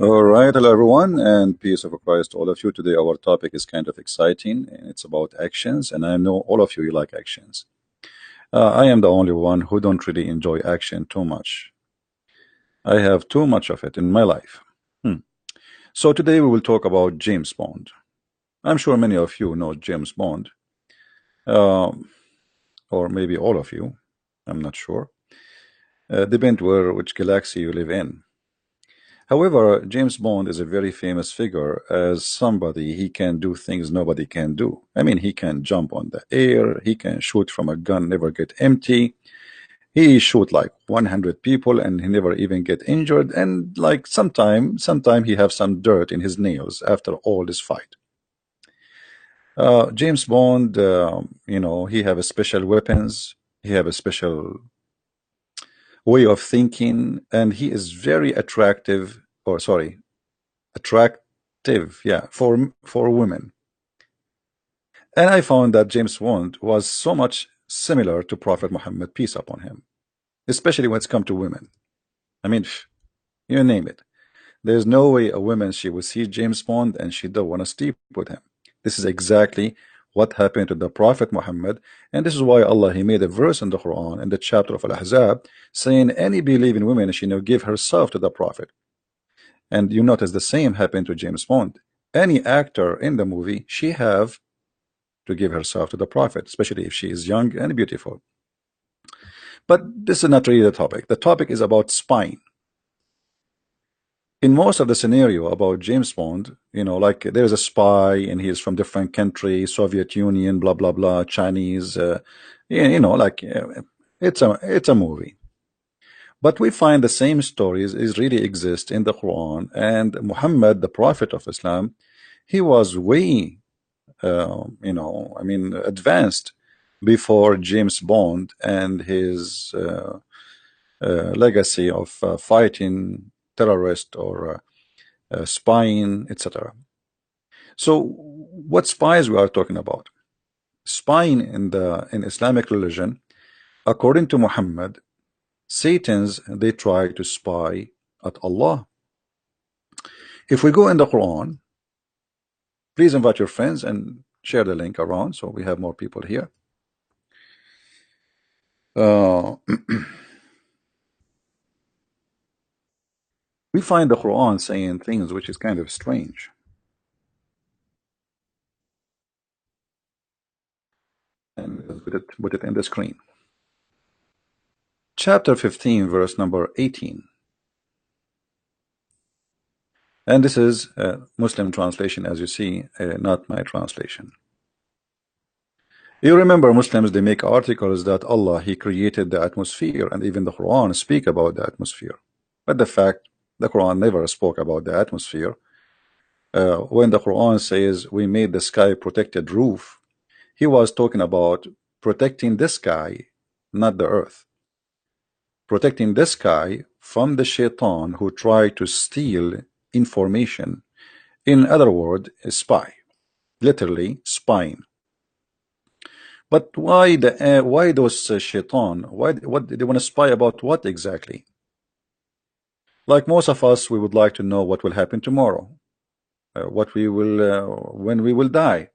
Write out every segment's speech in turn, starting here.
All right, hello everyone, and peace of Christ to all of you. Today, our topic is kind of exciting, and it's about actions. And I know all of you like actions. I am the only one who don't really enjoy action too much. I have too much of it in my life. Hmm. So today we will talk about James Bond. I'm sure many of you know James Bond, um, or maybe all of you. I'm not sure. Depend where which galaxy you live in. However, James Bond is a very famous figure as somebody he can do things nobody can do. I mean, he can jump on the air, he can shoot from a gun, never get empty. He shoot like 100 people and he never even get injured. And like sometime he have some dirt in his nails after all this fight. James Bond, he have a special weapons. He have a special way of thinking, and he is very attractive. Or sorry, attractive, yeah, for women. And I found that James Bond was so much similar to Prophet Muhammad, peace upon him, especially when it's come to women. I mean, you name it. There's no way a woman she would see James Bond and she don't want to sleep with him. This is exactly what happened to the Prophet Muhammad, and this is why Allah He made a verse in the Quran in the chapter of Al-Ahzab saying any believing woman she give herself to the Prophet. And you notice the same happened to James Bond. Any actor in the movie, she have to give herself to the Prophet, especially if she is young and beautiful. But this is not really the topic. The topic is about spying. In most of the scenario about James Bond, like there's a spy and he's from different country, Soviet Union, blah blah blah, Chinese, it's a movie. But we find the same stories is really exist in the Quran, and Muhammad, the Prophet of Islam, he was way, advanced before James Bond and his legacy of fighting terrorists or spying, etc. So, what spies we are talking about? Spying in Islamic religion, according to Muhammad, Satan's they try to spy at Allah. If we go in the Quran, please invite your friends and share the link around so we have more people here. Uh, we find the Quran saying things which is kind of strange. And let's put it in the screen. Chapter 15, verse number 18. And this is a Muslim translation, as you see, not my translation. You remember Muslims, they make articles that Allah, He created the atmosphere, and even the Quran speak about the atmosphere. But the fact, the Quran never spoke about the atmosphere. When the Quran says we made the sky protected roof, He was talking about protecting the sky, not the earth. Protecting the sky from the shaitan who tried to steal information. In other words, a spy. Literally spying. But why those shaitan? What they want to spy about? What exactly? Like most of us, we would like to know what will happen tomorrow, what we will when we will die,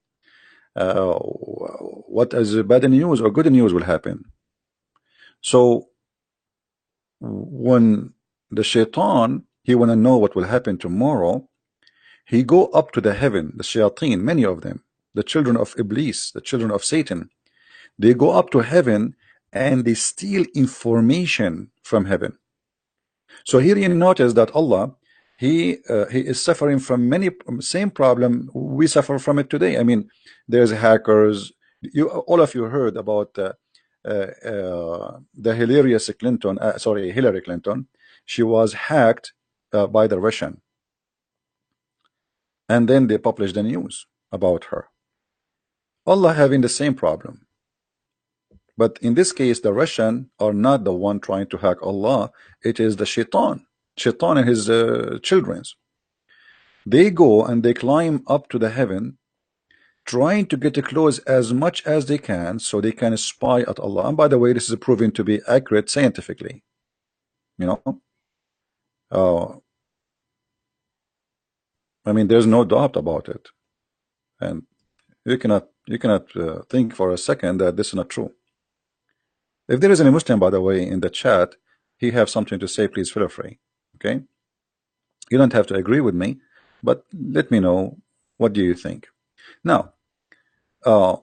what is bad news or good news will happen. So when the shaitan he want to know what will happen tomorrow, he go up to the heaven. The shayateen, many of them, the children of Iblis, the children of Satan. They go up to heaven and they steal information from heaven. So here you notice that Allah, he is suffering from many same problem we suffer from it today. I mean, there's hackers. You all of you heard about the hilarious Clinton, Hillary Clinton. She was hacked by the Russian, and then they published the news about her. Allah having the same problem. But in this case, the Russian are not the one trying to hack Allah. It is the shaitan and his childrens. They go and they climb up to the heaven, trying to get close as much as they can so they can spy at Allah. And by the way, this is proven to be accurate scientifically. You know, uh, I mean, there's no doubt about it, and you cannot think for a second that this is not true. If there is any Muslim, by the way, in the chat, he have something to say, please feel free. Okay, you don't have to agree with me, but let me know what do you think. Now, uh,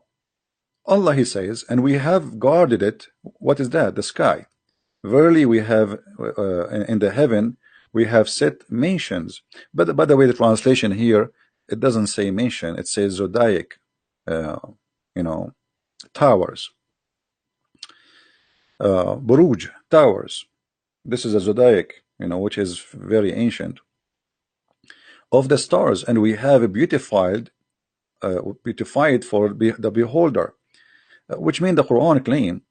Allah, he says, and we have guarded it. What is that? The sky. Verily, we have in the heaven we have set mansions. But by the way, the translation here, it doesn't say mansion. It says zodiac, uh, you know, towers, buruj, towers. This is a zodiac, which is very ancient of the stars, and we have beautified for the beholder, which means the Quran claim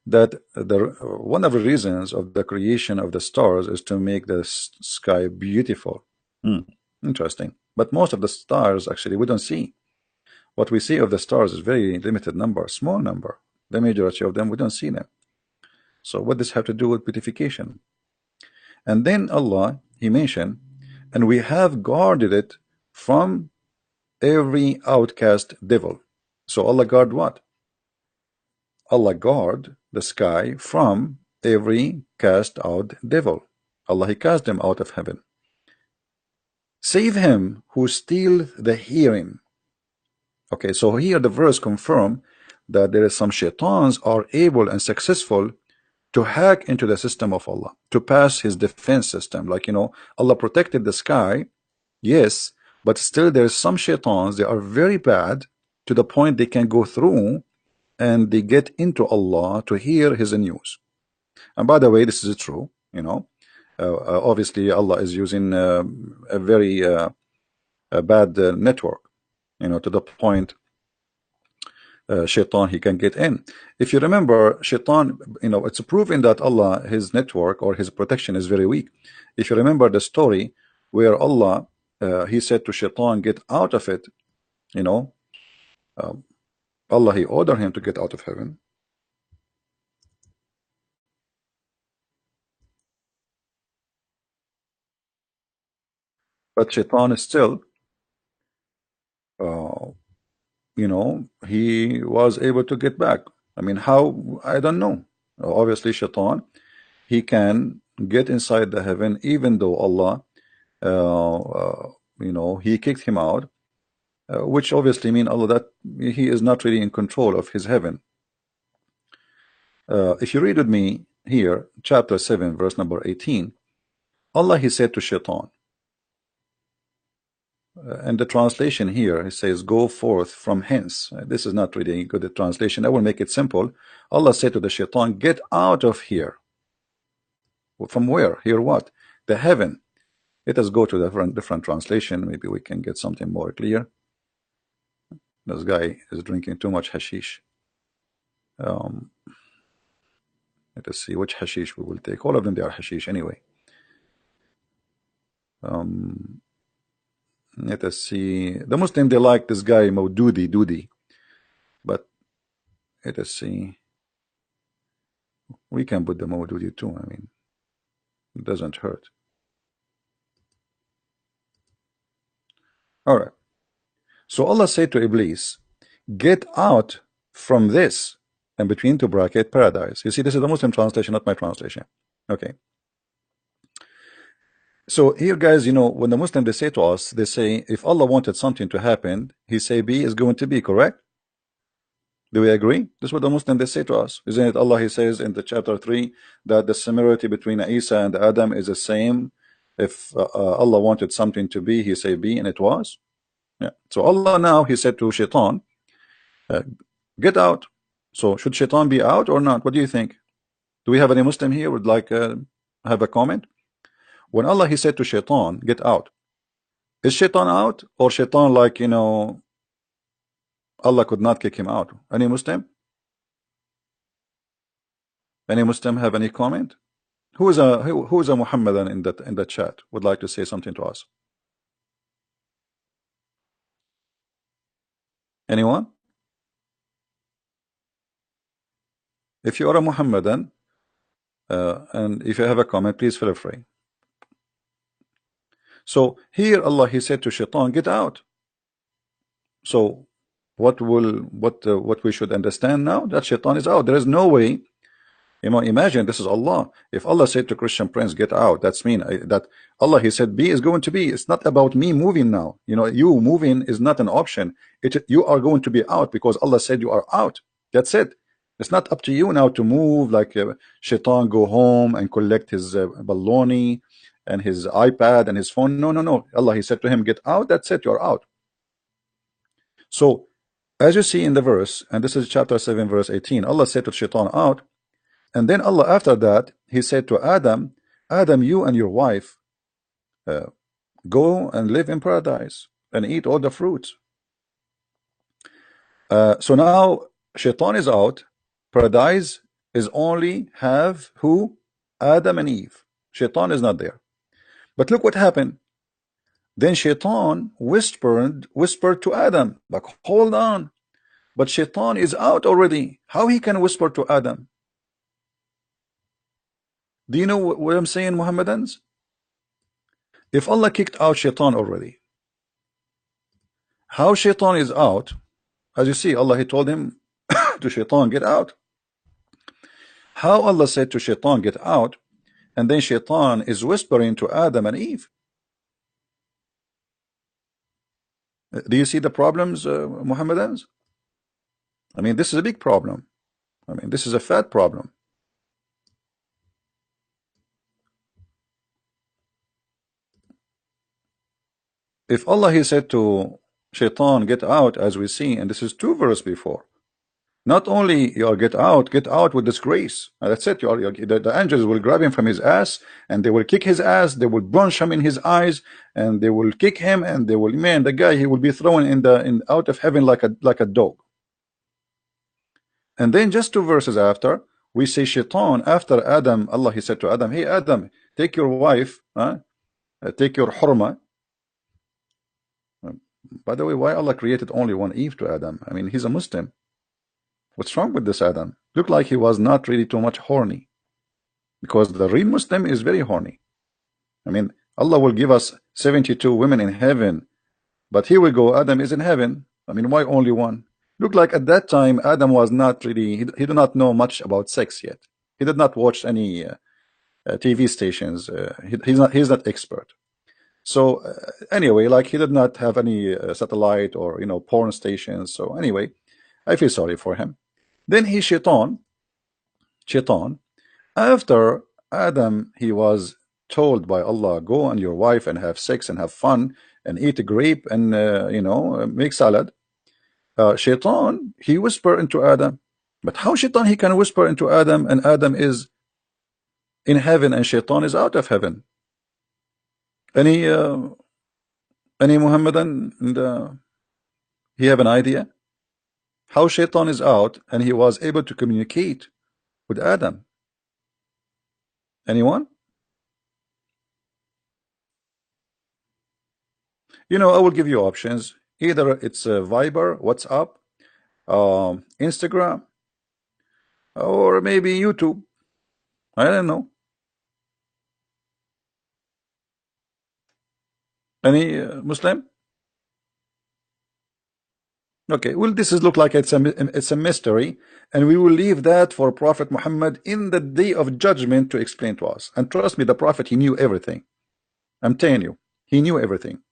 that one of the reasons of the creation of the stars is to make the sky beautiful. Interesting. But most of the stars actually we don't see. What we see of the stars is very limited number, small number. The majority of them we don't see them. So what does have to do with beautification? And then Allah, he mentioned, and we have guarded it from every outcast devil. So Allah guard what? Allah guard the sky from every cast out devil. Allah, he cast them out of heaven. Save him who steal the hearing. Okay, so here the verse confirm that there is some shaitans are able and successful to hack into the system of Allah, to pass his defense system. Like, Allah protected the sky, yes, but still there's some shaitans, they are very bad to the point they can go through and they get into Allah to hear his news. And by the way, this is true, obviously Allah is using a very bad network, to the point shaitan he can get in. If you remember, shaitan, it's proven that Allah, his network or his protection is very weak. If you remember the story where Allah he said to shaitan, get out of it, Allah, he ordered him to get out of heaven. But shaitan is still he was able to get back. I mean, how? I don't know. Obviously shaitan, he can get inside the heaven even though Allah he kicked him out, which obviously mean Allah that he is not really in control of his heaven. If you read with me here, chapter 7, verse number 18, Allah, he said to shaitan, and the translation here, he says, go forth from hence. This is not really a good translation. I will make it simple. Allah said to the shaitan, get out of here. From where? Here what? The heaven. Let us go to the different translation. Maybe we can get something more clear. This guy is drinking too much hashish. Let us see which hashish we will take. All of them, they are hashish anyway. Let us see. The Muslim, they like this guy Dudi, but let us see. We can put the Maududi too. I mean, it doesn't hurt. All right. So Allah said to Iblis, get out from this, and between two bracket paradise. You see, this is the Muslim translation, not my translation. Okay. So here, guys, when the Muslim, they say to us, they say, if Allah wanted something to happen, he say B is going to be, correct? Do we agree? This is what the Muslim, they say to us. Isn't it Allah, he says in the chapter 3, that the similarity between Isa and Adam is the same. If Allah wanted something to be, he say be, and it was. Yeah. So Allah now, he said to Shaitan, get out. So should Shaitan be out or not? What do you think? Do we have any Muslim here would like have a comment? When Allah, he said to Shaitan, get out, is Shaitan out, or Shaitan, like, Allah could not kick him out? Any Muslim? Any Muslim have any comment? Who is a Muhammadan in the chat would like to say something to us? Anyone? If you are a Muhammadan and if you have a comment, please feel free. So here Allah, he said to Shaitan, get out. So what we should understand now, that Shaitan is out. There is no way. Imagine, this is Allah. If Allah said to Christian Prince, get out, that's mean that Allah, he said, be is going to be. It's not about me moving now. You moving is not an option. You are going to be out because Allah said you are out. That's it. It's not up to you now to move like Shaitan, go home and collect his baloney and his iPad and his phone. No, no, no. Allah, he said to him, get out. That's it. You're out. So as you see in the verse, and this is chapter 7, verse 18, Allah said to Shaitan, out. And then Allah, after that, he said to Adam, Adam, you and your wife go and live in paradise and eat all the fruits. So now Shaitan is out. Paradise is only have who? Adam and Eve. Shaitan is not there. But look what happened. Then Shaitan whispered to Adam, like, hold on. But Shaitan is out already. How he can whisper to Adam? Do you know what I'm saying, Muhammadans? If Allah kicked out Shaitan already, how Shaitan is out? As you see, Allah, he told him to Shaitan, get out. How Allah said to Shaitan, get out, and then Shaitan is whispering to Adam and Eve. Do you see the problems, Muhammadans? I mean, this is a big problem. I mean, this is a fat problem. If Allah, he said to Shaitan, get out, as we see, and this is 2 verses before, not only you get out with disgrace. That's it. The angels will grab him from his ass, and they will kick his ass. They will punch him in his eyes, and they will kick him, and they will, man, the guy, he will be thrown out of heaven like a dog. And then just 2 verses after, we see Shaitan, after Adam, Allah, he said to Adam, hey Adam, take your wife, take your hurma. By the way, why Allah created only one Eve to Adam? I mean, he's a Muslim. What's wrong with this Adam? Looked like he was not really too much horny, because the real Muslim is very horny. I mean, Allah will give us 72 women in heaven, but here we go, Adam is in heaven. I mean, why only one? Looked like at that time Adam was not really, he did not know much about sex yet. He did not watch any TV stations. He's not expert. So anyway, like, he did not have any satellite or porn stations. So anyway, I feel sorry for him. Then Shaitan, after Adam, he was told by Allah, go on your wife and have sex and have fun and eat a grape and make salad. Shaitan, he whispered into Adam. But how Shaitan, he can whisper into Adam, and Adam is in heaven and Shaitan is out of heaven? Any Muhammadan, he have an idea how Shaitan is out and he was able to communicate with Adam? Anyone? I will give you options. Either it's Viber, WhatsApp, Instagram, or maybe YouTube. I don't know. Any Muslim? Okay, well, this is look like it's a mystery, and we will leave that for Prophet Muhammad in the day of judgment to explain to us. And trust me, the Prophet, he knew everything. I'm telling you, he knew everything.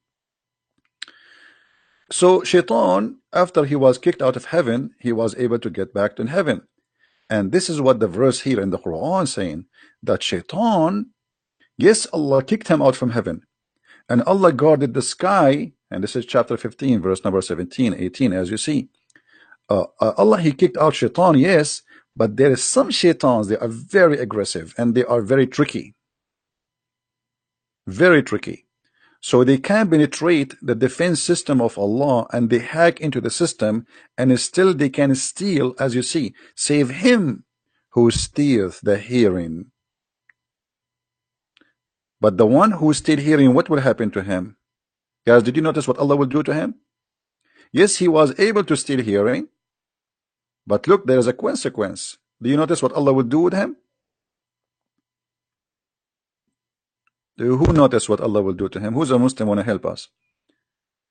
So Shaitan, after he was kicked out of heaven, he was able to get back to heaven. And this is what the verse here in the Quran saying, that Shaitan, yes, Allah kicked him out from heaven, and Allah guarded the sky. And this is chapter 15, verse number 17, 18, as you see. Allah, he kicked out Shaitan, yes, but there is some Shaitans, they are very aggressive and they are very tricky. Very tricky. So they can penetrate the defense system of Allah, and they hack into the system, and still they can steal, as you see, save him who steals the hearing. But the one who steals hearing, what will happen to him? Guys, did you notice what Allah will do to him? Yes, he was able to steal hearing, but look, there is a consequence. Do you notice what Allah will do with him? Who noticed what Allah will do to him? Who's a Muslim want to help us?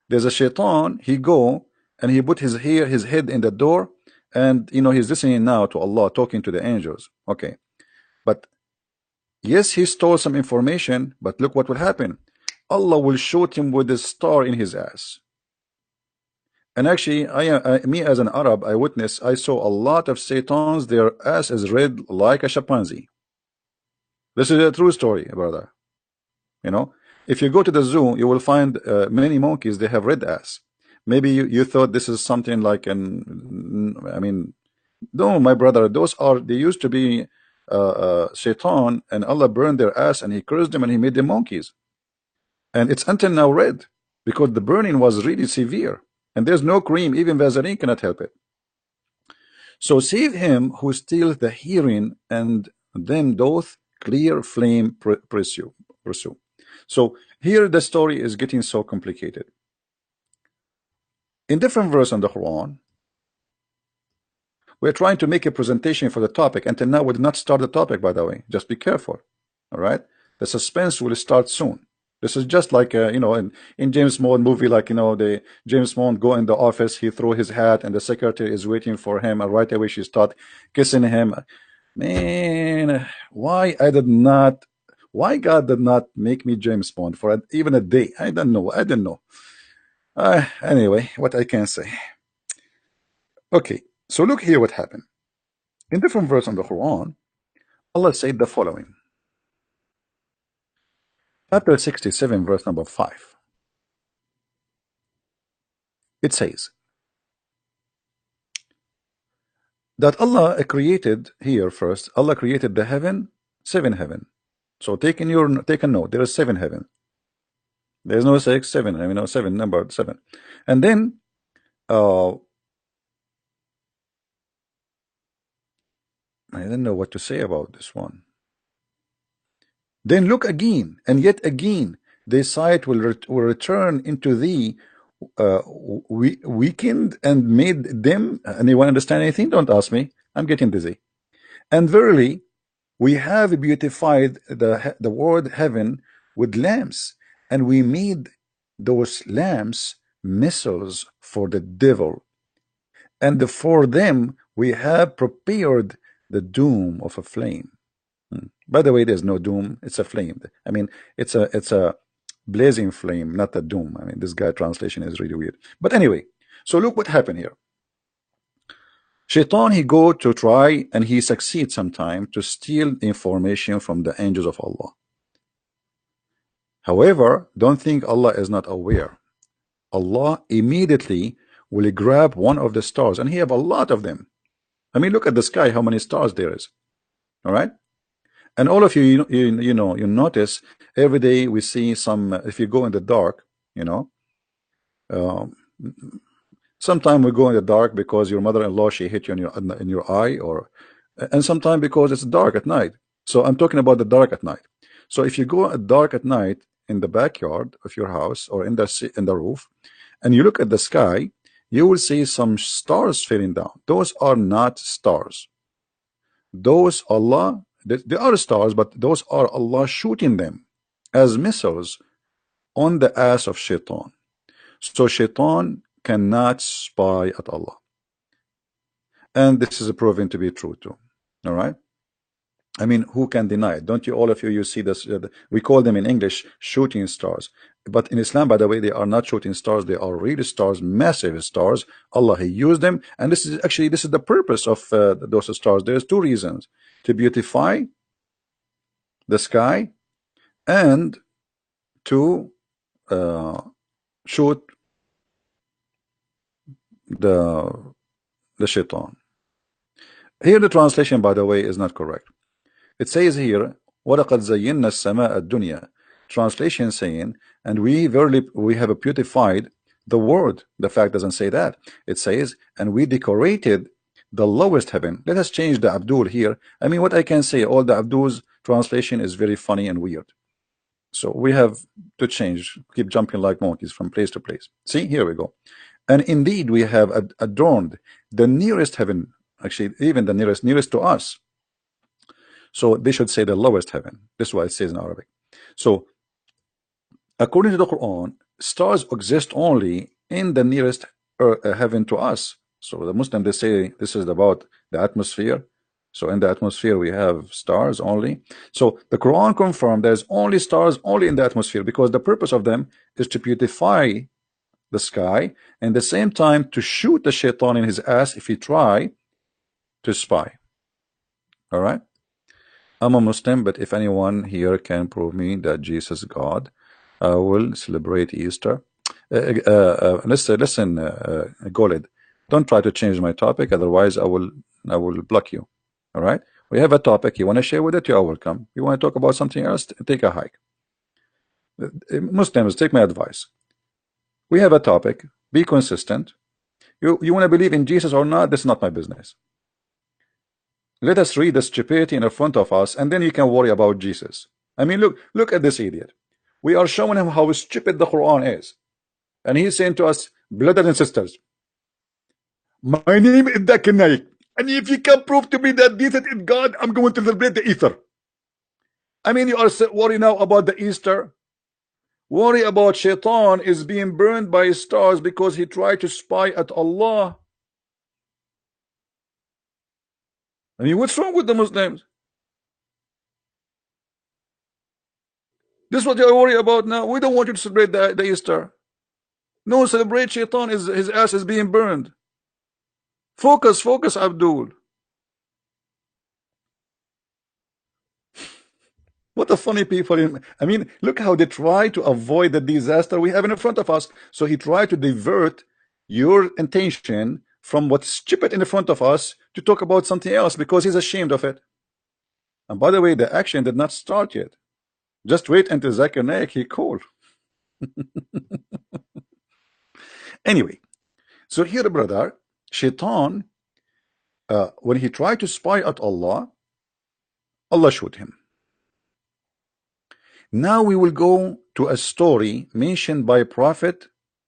There's a shaitan. He go and he put his head in the door, and he's listening now to Allah talking to the angels. Okay, but yes, he stole some information, but look what will happen. Allah will shoot him with a star in his ass. And actually, me as an Arab, I saw a lot of Satans, their ass is red like a chimpanzee. This is a true story, brother. If you go to the zoo, you will find many monkeys, they have red ass. Maybe you thought this is something like I mean, no, my brother, they used to be Shaitan, and Allah burned their ass and he cursed them and he made them monkeys. And it's until now red because the burning was really severe. And there's no cream, even Vaseline cannot help it. So save him who steals the hearing, and then doth clear flame pursue. So here the story is getting so complicated. In different verse in the Quran, we're trying to make a presentation for the topic. Until now, we did not start the topic, by the way. Just be careful. All right? The suspense will start soon. This is just like, in James Bond movie, like, the James Bond go in the office, he throw his hat, and the secretary is waiting for him, and right away she start kissing him. Man, why God did not make me James Bond for even a day? I don't know. I don't know. Anyway, what I can say. Okay, so look here what happened. In different verse in the Quran, Allah said the following. Chapter 67, verse number 5. It says that Allah created here first. Allah created the heaven, 7 heaven. So take a note. There is 7 heaven. There's no 6, 7. I mean, no 7, number 7. And then I don't know what to say about this one. Then look again, and yet again, the sight will return into thee, weakened and made them. Anyone understand anything? Don't ask me. I'm getting dizzy. And verily, we have beautified the word heaven with lamps, and we made those lamps missiles for the devil, and for them we have prepared the doom of a flame. By the way, there's no doom, it's a flame. I mean, it's a blazing flame, not a doom. I mean, this guy translation is really weird. But anyway, so look what happened here. Shaitan, he go to try, and he succeeds sometime to steal information from the angels of Allah. However, don't think Allah is not aware. Allah immediately will grab one of the stars, and he have a lot of them. I mean, look at the sky, how many stars there is. All right? And all of you, you notice every day we see some, if you go in the dark, sometimes we go in the dark because your mother-in-law, she hit you in your eye, and sometimes because it's dark at night. So I'm talking about the dark at night. So if you go at dark at night in the backyard of your house or in the roof, and you look at the sky, you will see some stars falling down. Those are not stars. Those they are stars, but those are Allah shooting them as missiles on the ass of Shaitan. So Shaitan cannot spy at Allah. And this is proven to be true too. All right? I mean, who can deny it? Don't you, all of you see this? We call them in English shooting stars. But in Islam, by the way, they are not shooting stars. They are real stars, massive stars. Allah, He used them. And this is the purpose of those stars. There's 2 reasons. To beautify the sky and to shoot the Shaitan. Here the translation, by the way, is not correct. It says here, وَلَقَدْ زَيِّنَّا السَّمَاءَ الدُّنْيَا. Translation saying, and we have beautified the word. The fact doesn't say that. It says, and we decorated the lowest heaven. Let us change the Abdul here. I mean, what I can say, all the Abdul's translation is very funny and weird. So we have to change, keep jumping like monkeys from place to place. See, here we go. And indeed, we have adorned the nearest heaven, actually, even the nearest to us. So they should say the lowest heaven. This is what it says in Arabic. So According to the Quran, stars exist only in the nearest heaven to us. So the Muslim, they say this is about the atmosphere. So in the atmosphere we have stars only. So the Quran confirmed there's only stars only in the atmosphere because the purpose of them is to beautify the sky and at the same time to shoot the shaitan in his ass if he try to spy. All right. I'm a Muslim, but if anyone here can prove me that Jesus is God, I will celebrate Easter. Listen, Golid, don't try to change my topic, otherwise I will block you. All right? We have a topic. You want to share with it, you are welcome. You want to talk about something else, take a hike. Muslims, take my advice. We have a topic. Be consistent. You want to believe in Jesus or not? That's not my business. Let us read the stupidity in front of us, and then you can worry about Jesus. I mean, look at this idiot. We are showing him how stupid the Quran is. And he's saying to us, brothers and sisters, my name is Zakir Naik. And if you can prove to me that Jesus is God, I'm going to celebrate the Easter. I mean, you are worried now about the Easter. Worry about Shaitan is being burned by stars because he tried to spy at Allah. I mean, what's wrong with the Muslims? This is what you are worried about now. We don't want you to celebrate the Easter. No, celebrate Shaitan, his ass is being burned. Focus, Abdul. What a funny people. I mean, look how they try to avoid the disaster we have in front of us. So he tried to divert your attention from what's stupid in front of us to talk about something else because he's ashamed of it. And by the way, the action did not start yet. Just wait until Zakir Naik, he called. Anyway, so here, brother, Shaitan, when he tried to spy at Allah, Allah showed him. Now we will go to a story mentioned by Prophet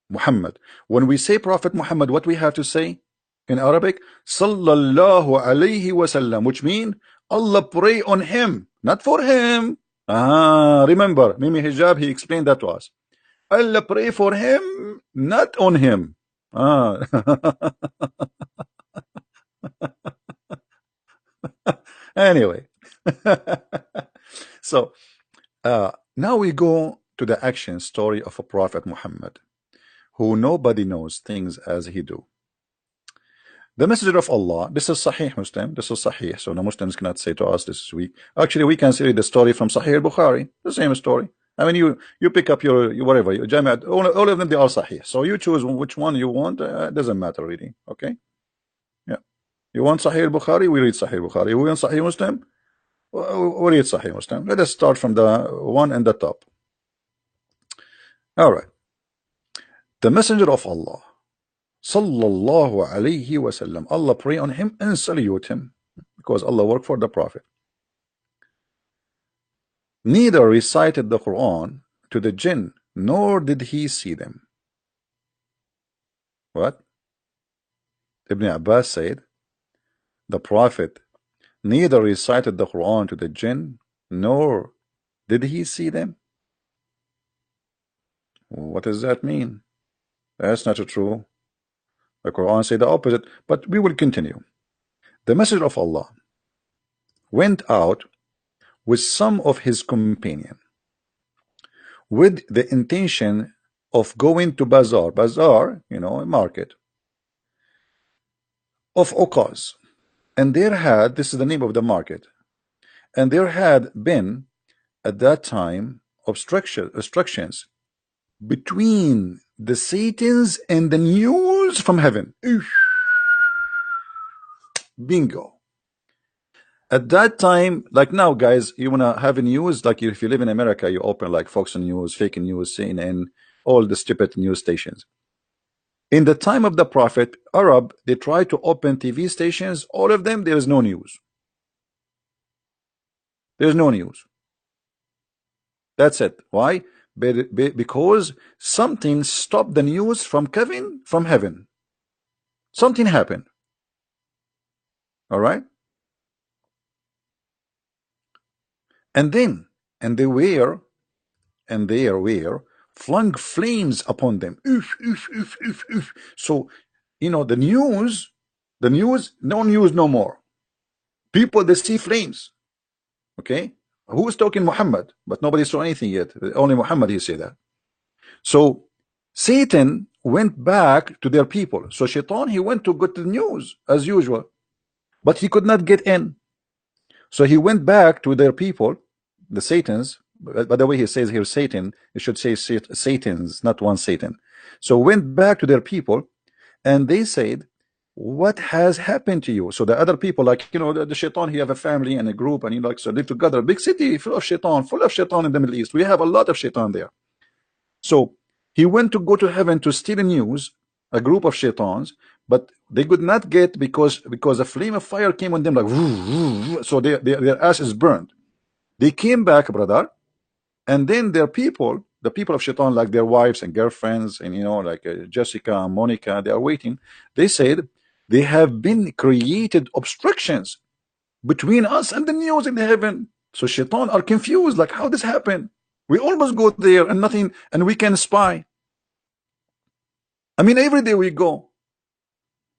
Muhammad. When we say Prophet Muhammad, what we have to say in Arabic? Sallallahu alayhi wasallam, which means Allah pray on him, not for him. Remember, Mimi Hijab, he explained that to us. Allah pray for him, not on him. Anyway, so now we go to the action story of a Prophet Muhammad, who nobody knows things as he do. The Messenger of Allah, this is Sahih Muslim, this is Sahih, so the Muslims cannot say to us this is weak. Actually, we can see the story from Sahih al-Bukhari, the same story. I mean, you pick up your whatever, your Jamiat, all of them, they are Sahih. So you choose which one you want, doesn't matter really, okay? Yeah. You want Sahih al-Bukhari, we read Sahih al-Bukhari. You want Sahih Muslim, we read Sahih Muslim. Let us start from the one in the top. All right. The Messenger of Allah, Sallallahu alayhi wasallam, Allah pray on him and salute him because Allah worked for the Prophet. Neither recited the Quran to the jinn, nor did he see them. What? Ibn Abbas said, the Prophet neither recited the Quran to the jinn, nor did he see them. What does that mean? That's not true. The Quran said the opposite, but we will continue. The Messenger of Allah went out with some of his companions with the intention of going to bazaar, you know, a market of Okaz. And there had, this is the name of the market, and there had been at that time obstructions between the Satans and the news from heaven. Bingo. At that time, like now, guys, you want to have a news, like if you live in America, you open like Fox News, fake news, CNN, all the stupid news stations. In the time of the Prophet, Arab, they tried to open TV stations, all of them, there is no news. There's no news. That's it. Why? Because something stopped the news from coming from heaven. Something happened. All right? And then, and they were flung flames upon them. Oof, oof, oof, oof, oof. So, the news, no news no more. People, they see flames. Okay? Who is talking? Muhammad? But nobody saw anything yet. Only Muhammad, he said that. So Satan went back to their people. So Shaitan, he went to get the news as usual, but he could not get in. So he went back to their people, the Satans. By the way, he says here Satan. It should say Satans, not one Satan. So went back to their people, and they said, "What has happened to you?" So the other people, like the Shaitan, he have a family and a group, and so live together. Big city full of Shaitan in the Middle East. We have a lot of Shaitan there. So he went to go to heaven to steal the news, a group of shaitans, but they could not get because a flame of fire came on them like so their ass is burned. They came back, brother, and then their people, the people of shaitan, like their wives and girlfriends, and like Jessica and Monica, they are waiting. They said they have been created obstructions between us and the news in heaven. So shaitan are confused, like how this happened. We almost go there and nothing, and we can spy. I mean, every day we go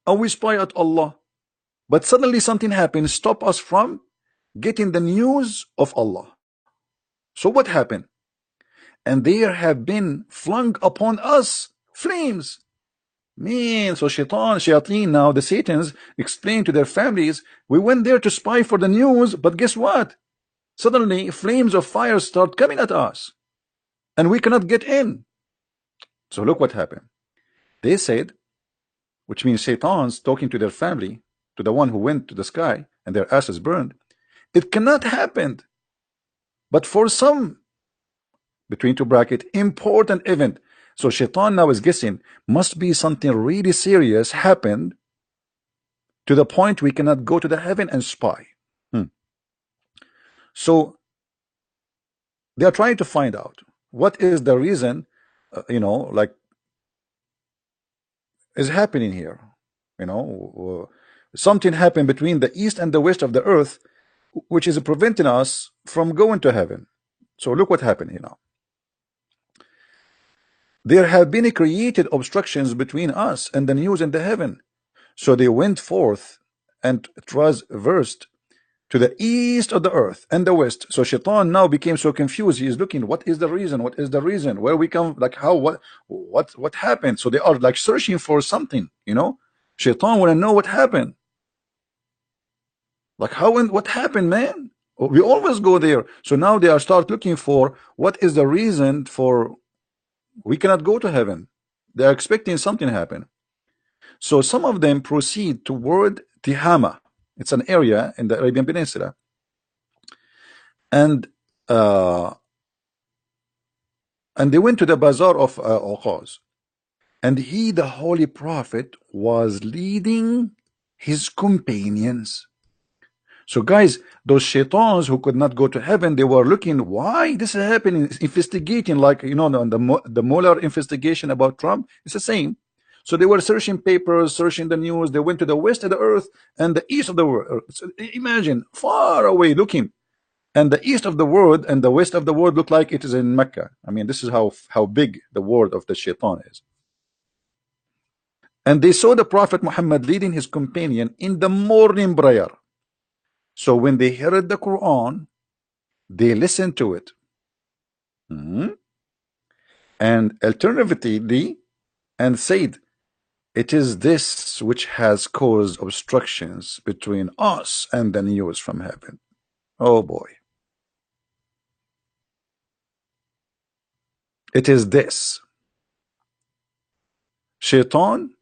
and we spy at Allah, but suddenly something happens, stop us from getting the news of Allah. So what happened? And there have been flung upon us flames. Man, so shayateen now, the Satans, explain to their families, we went there to spy for the news, but guess what? Suddenly flames of fire start coming at us, and we cannot get in. So look what happened. They said, which means Shaitans talking to their family, to the one who went to the sky and their asses burned, it cannot happen. But for some, between two bracket, important event. So Shaitan now is guessing, must be something really serious happened to the point we cannot go to the heaven and spy. So they are trying to find out what is the reason, like is happening here. Something happened between the east and the west of the earth, which is preventing us from going to heaven. So look what happened here now. There have been created obstructions between us and the news in the heaven. So they went forth and traversed to the east of the earth and the west. So Shaitan now became so confused. He is looking, what is the reason? What is the reason? Where we come, like how, what happened? So they are like searching for something, Shaitan want to know what happened. Like how and what happened, man? We always go there. So now they are start looking for what is the reason for we cannot go to heaven. They are expecting something happen. So some of them proceed toward Tihama. It's an area in the Arabian Peninsula. And they went to the bazaar of Uqaz. And he, the Holy Prophet, was leading his companions. So guys, those shaitans who could not go to heaven, they were looking, why this is happening, investigating, like, the Mueller investigation about Trump, it's the same. So they were searching papers, searching the news. They went to the west of the earth and the east of the world. So imagine, far away looking. And the east of the world and the west of the world look like it is in Mecca. I mean, this is how big the world of the shaitan is. And they saw the Prophet Muhammad leading his companion in the morning prayer. So when they heard the Quran, they listened to it. And alternatively, and said, it is this which has caused obstructions between us and the news from heaven. Oh boy. It is this. Shaitan,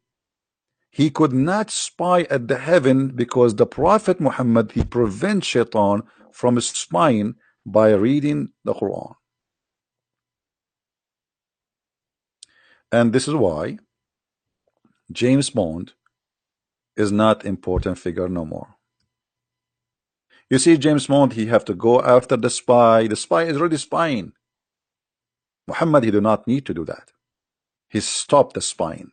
he could not spy at the heaven because the Prophet Muhammad, he prevents Shaitan from spying by reading the Quran. And this is why James Bond is not important figure no more. You see, James Bond, he have to go after the spy. The spy is already spying. Muhammad, he do not need to do that. He stopped the spying.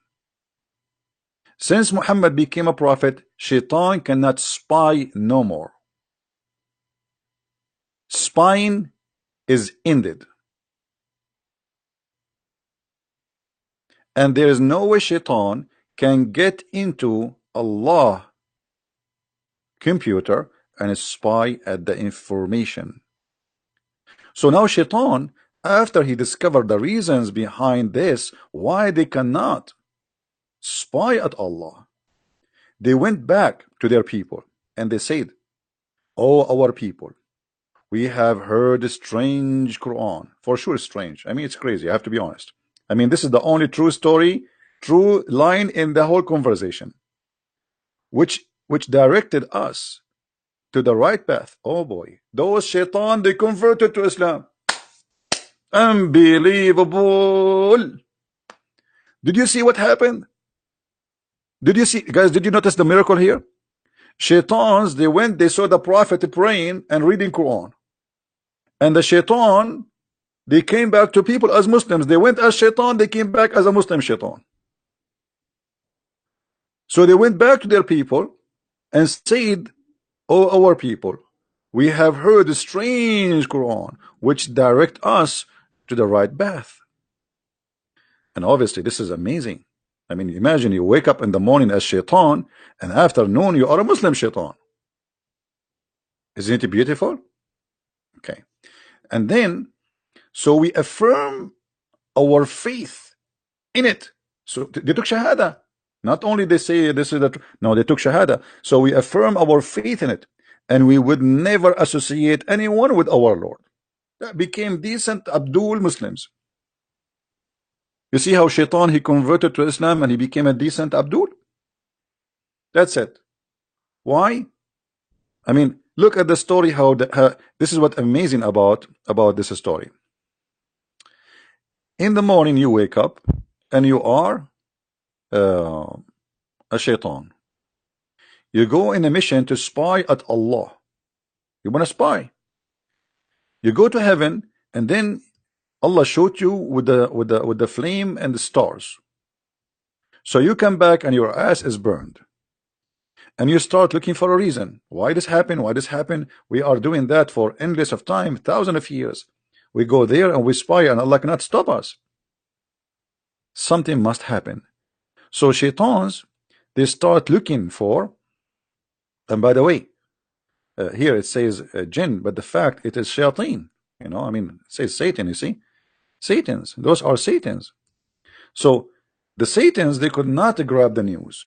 Since Muhammad became a prophet, Shaitan cannot spy no more. Spying is ended. And there is no way shaitan can get into Allah computer and spy at the information. So now shaitan, after he discovered the reasons behind this, why they cannot spy at Allah, they went back to their people and they said, "Oh, our people, we have heard a strange Quran." For sure, strange. I mean, it's crazy. I have to be honest. I mean, this is the only true story, true line in the whole conversation, which directed us to the right path. Oh boy, those shaitan, they converted to Islam. Unbelievable. Did you see what happened? Did you see, guys, did you notice the miracle here? Shaitans, they went, they saw the prophet praying and reading Quran. And the shaitan, they came back to people as Muslims. They went as shaitan, they came back as a Muslim shaitan. So they went back to their people and said, "Oh, our people, we have heard a strange Quran which direct us to the right path." And obviously this is amazing. I mean, imagine you wake up in the morning as shaitan and afternoon you are a Muslim shaitan. Isn't it beautiful? Okay. And then, so we affirm our faith in it. So they took shahada. Not only they say this is the no, they took shahada. So we affirm our faith in it, and we would never associate anyone with our Lord. That became decent Abdul Muslims. You see how shaitan, he converted to Islam and he became a decent Abdul? That's it. Why? I mean, look at the story. How this is what amazing about this story. In the morning you wake up and you are a shaitan. You go in a mission to spy at Allah. You want to spy. You go to heaven and then Allah showed you with the flame and the stars. So you come back and your ass is burned. And you start looking for a reason. Why this happened? Why this happened? We are doing that for endless of time, thousands of years. We go there and we spy and Allah cannot stop us. Something must happen. So shaitans, they start looking for, and by the way, here it says jinn, but the fact it is shayateen. You know, I mean, it says Satan, you see? Satans, those are Satans. So the Satans, they could not grab the news.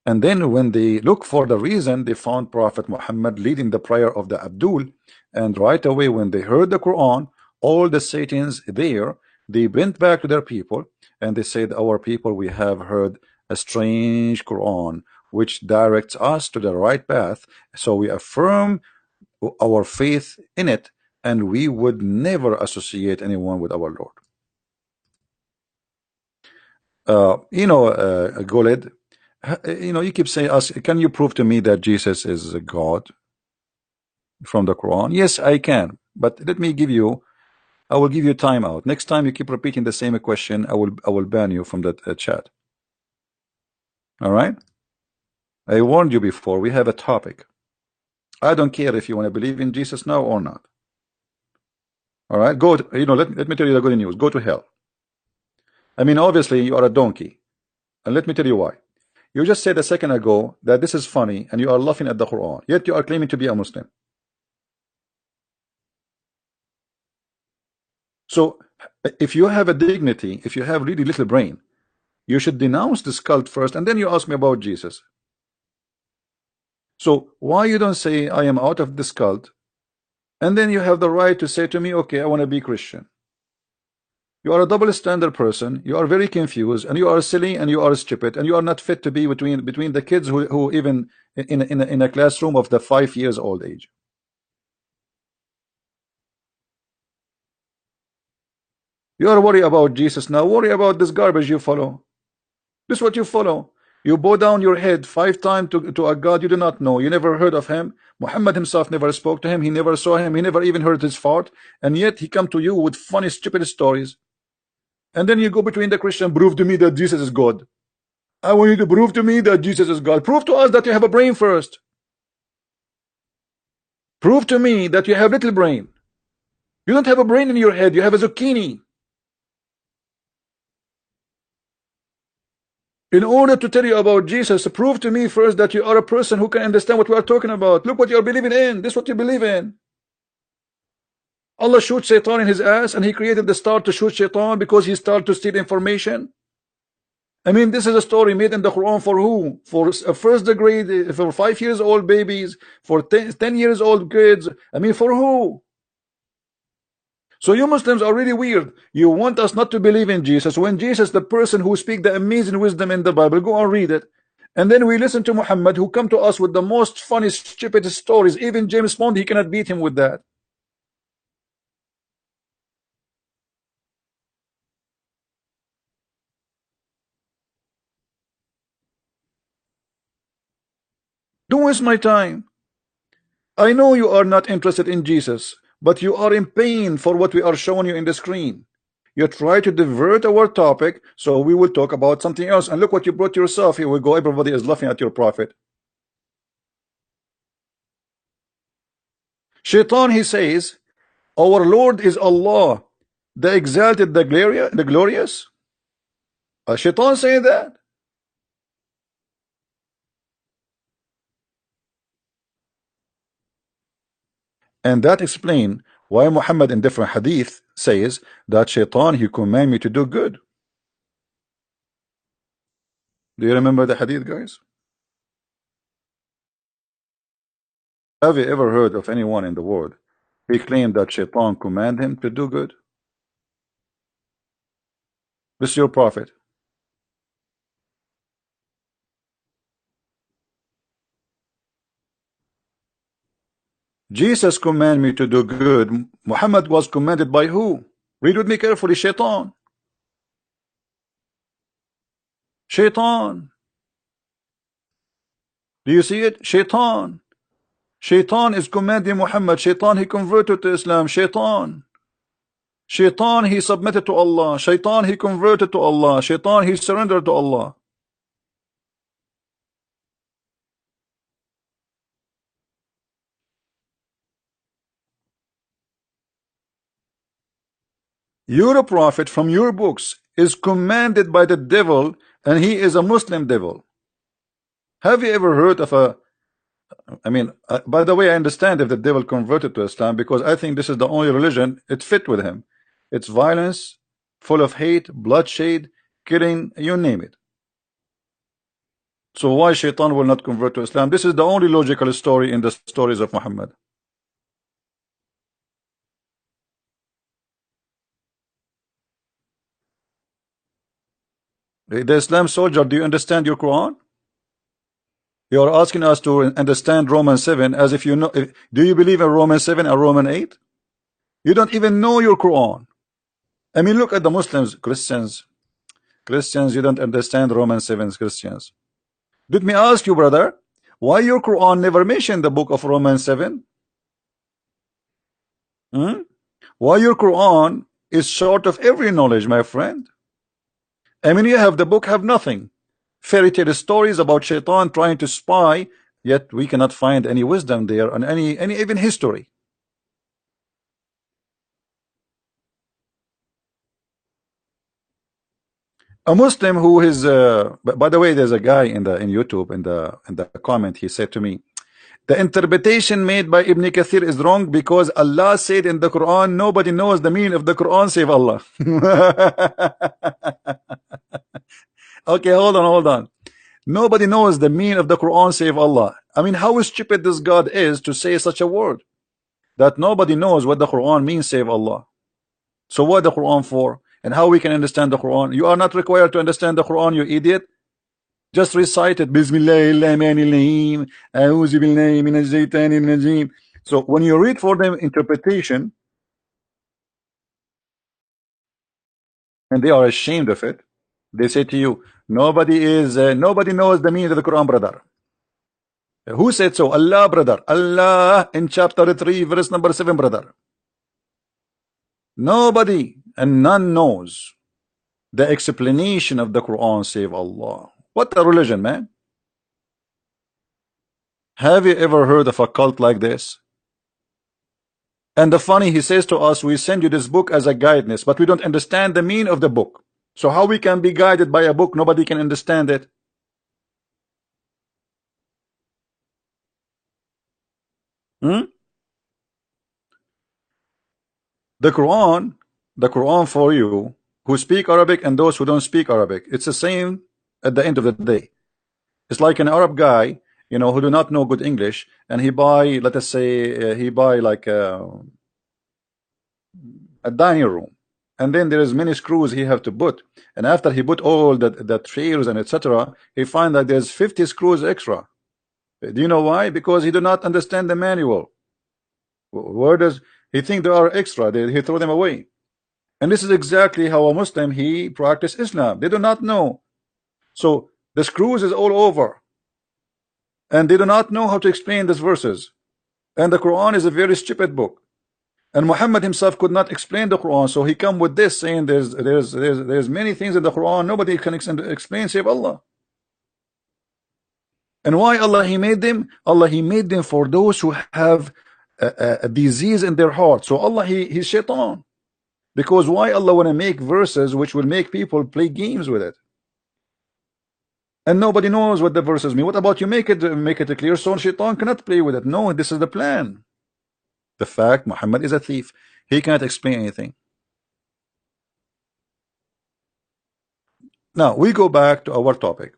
And then when they look for the reason, they found Prophet Muhammad leading the prayer of the Abdul. And right away, when they heard the Quran, all the Satans there, they went back to their people and they said, "Our people, we have heard a strange Quran which directs us to the right path. So we affirm our faith in it, and we would never associate anyone with our Lord." Goled, you keep saying, "Can you prove to me that Jesus is a God from the Quran?" Yes, I can, but let me give you. I will give you time out. Next time you keep repeating the same question, I will ban you from that chat. All right? I warned you before. We have a topic. I don't care if you want to believe in Jesus now or not. All right? Go. Let me tell you the good news. Go to hell. I mean, obviously you are a donkey, and let me tell you why. You just said a second ago that this is funny and you are laughing at the Quran, yet you are claiming to be a Muslim. So if you have a dignity, if you have really little brain, you should denounce this cult first, and then you ask me about Jesus. So why you don't say I am out of this cult, and then you have the right to say to me, okay, I want to be Christian? You are a double standard person. You are very confused, and you are silly, and you are stupid, and you are not fit to be between the kids who even in a classroom of the 5 years old age. You are worried about Jesus now. Worry about this garbage you follow. This is what you follow. You bow down your head 5 times to a God you do not know. You never heard of him. Muhammad himself never spoke to him. He never saw him. He never even heard his fart. And yet he come to you with funny, stupid stories. And then you go between the Christian, prove to me that Jesus is God. I want you to prove to me that Jesus is God. Prove to us that you have a brain first. Prove to me that you have little brain. You don't have a brain in your head. You have a zucchini. In order to tell you about Jesus, prove to me first that you are a person who can understand what we are talking about. Look what you are believing in. This is what you believe in. Allah shoots Shaitan in his ass, and he created the star to shoot Shaitan because he started to steal information. I mean, this is a story made in the Quran for who? For first grade, for 5 years old babies, for 10 years old kids. I mean, for who? So you Muslims are really weird. You want us not to believe in Jesus when Jesus, the person who speaks the amazing wisdom in the Bible, go and read it. And then we listen to Muhammad, who come to us with the most funny, stupid stories. Even James Bond, he cannot beat him with that. Don't waste my time. I know you are not interested in Jesus, but you are in pain for what we are showing you in the screen. You try to divert our topic, so we will talk about something else. And look what you brought yourself. Here we go. Everybody is laughing at your prophet. Shaitan, he says, our Lord is Allah, the exalted, the glorious. Shaitan saying that. And that explain why Muhammad in different hadith says that Shaitan, he command me to do good. Do you remember the hadith, guys? Have you ever heard of anyone in the world he claimed that Shaitan command him to do good? This is your prophet. Jesus command me to do good. Muhammad was commanded by who? Read with me carefully. Shaitan. Shaitan. Do you see it? Shaitan. Shaitan is commanding Muhammad. Shaitan, he converted to Islam. Shaitan. Shaitan, he submitted to Allah. Shaitan, he converted to Allah. Shaitan, he surrendered to Allah. Your prophet from your books is commanded by the devil, and he is a Muslim devil. Have you ever heard of a I mean, by the way, I understand if the devil converted to Islam, because I think this is the only religion it fit with him. It's violence, full of hate, bloodshed, killing, you name it. So why Shaitan will not convert to Islam? This is the only logical story in the stories of Muhammad. The Islam soldier, do you understand your Quran? You are asking us to understand Romans 7 as if you know. Do you believe in Romans 7 or Romans 8? You don't even know your Quran. I mean, look at the Muslims, Christians. Christians, you don't understand Romans 7, Christians. Let me ask you, brother, why your Quran never mentioned the book of Romans 7? Why your Quran is short of every knowledge, my friend? I mean, you have the book, have nothing. Fairy tale stories about Shaitan trying to spy, yet we cannot find any wisdom there and any even history. A Muslim who is by the way, there's a guy in YouTube in the comment, he said to me, the interpretation made by Ibn Kathir is wrong because Allah said in the Quran nobody knows the meaning of the Quran save Allah. Okay, hold on. Nobody knows the meaning of the Quran save Allah. I mean, how stupid this God is to say such a word, that nobody knows what the Quran means save Allah. So what the Quran for? And how we can understand the Quran? You are not required to understand the Quran, you idiot. Just recite it. Bismillahirrahmanirrahim. A'udhu billahi minash shaitanir rajim. So when you read for them interpretation, and they are ashamed of it, they say to you, nobody knows the meaning of the Quran, brother. Who said so? Allah, brother. Allah in chapter 3, verse number 7, brother. Nobody and none knows the explanation of the Quran save Allah. What a religion, man. Have you ever heard of a cult like this? And the funny, he says to us, we send you this book as a guidance, but we don't understand the meaning of the book. So how we can be guided by a book nobody can understand it? Hmm? The Quran, the Quran for you who speak Arabic and those who don't speak Arabic, it's the same at the end of the day. It's like an Arab guy, who do not know good English, and he buy, let us say, he buy like a dining room, and then there is many screws he have to put, and after he put all the trays and etc., he find that there's 50 screws extra. Do you know why? Because he do not understand the manual. Where does he think there are extra? He throw them away. And this is exactly how a Muslim he practice Islam. They do not know. So the screws is all over, and they do not know how to explain these verses. And the Quran is a very stupid book. And Muhammad himself could not explain the Quran, so he come with this saying there's many things in the Quran nobody can explain save Allah. And why Allah he made them? Allah he made them for those who have a disease in their heart. So Allah he's shaitan. Because why Allah want to make verses which will make people play games with it? And nobody knows what the verses mean. What about you make it clear so shaitan cannot play with it? No, this is the plan. The fact Muhammad is a thief. He cannot explain anything. Now we go back to our topic.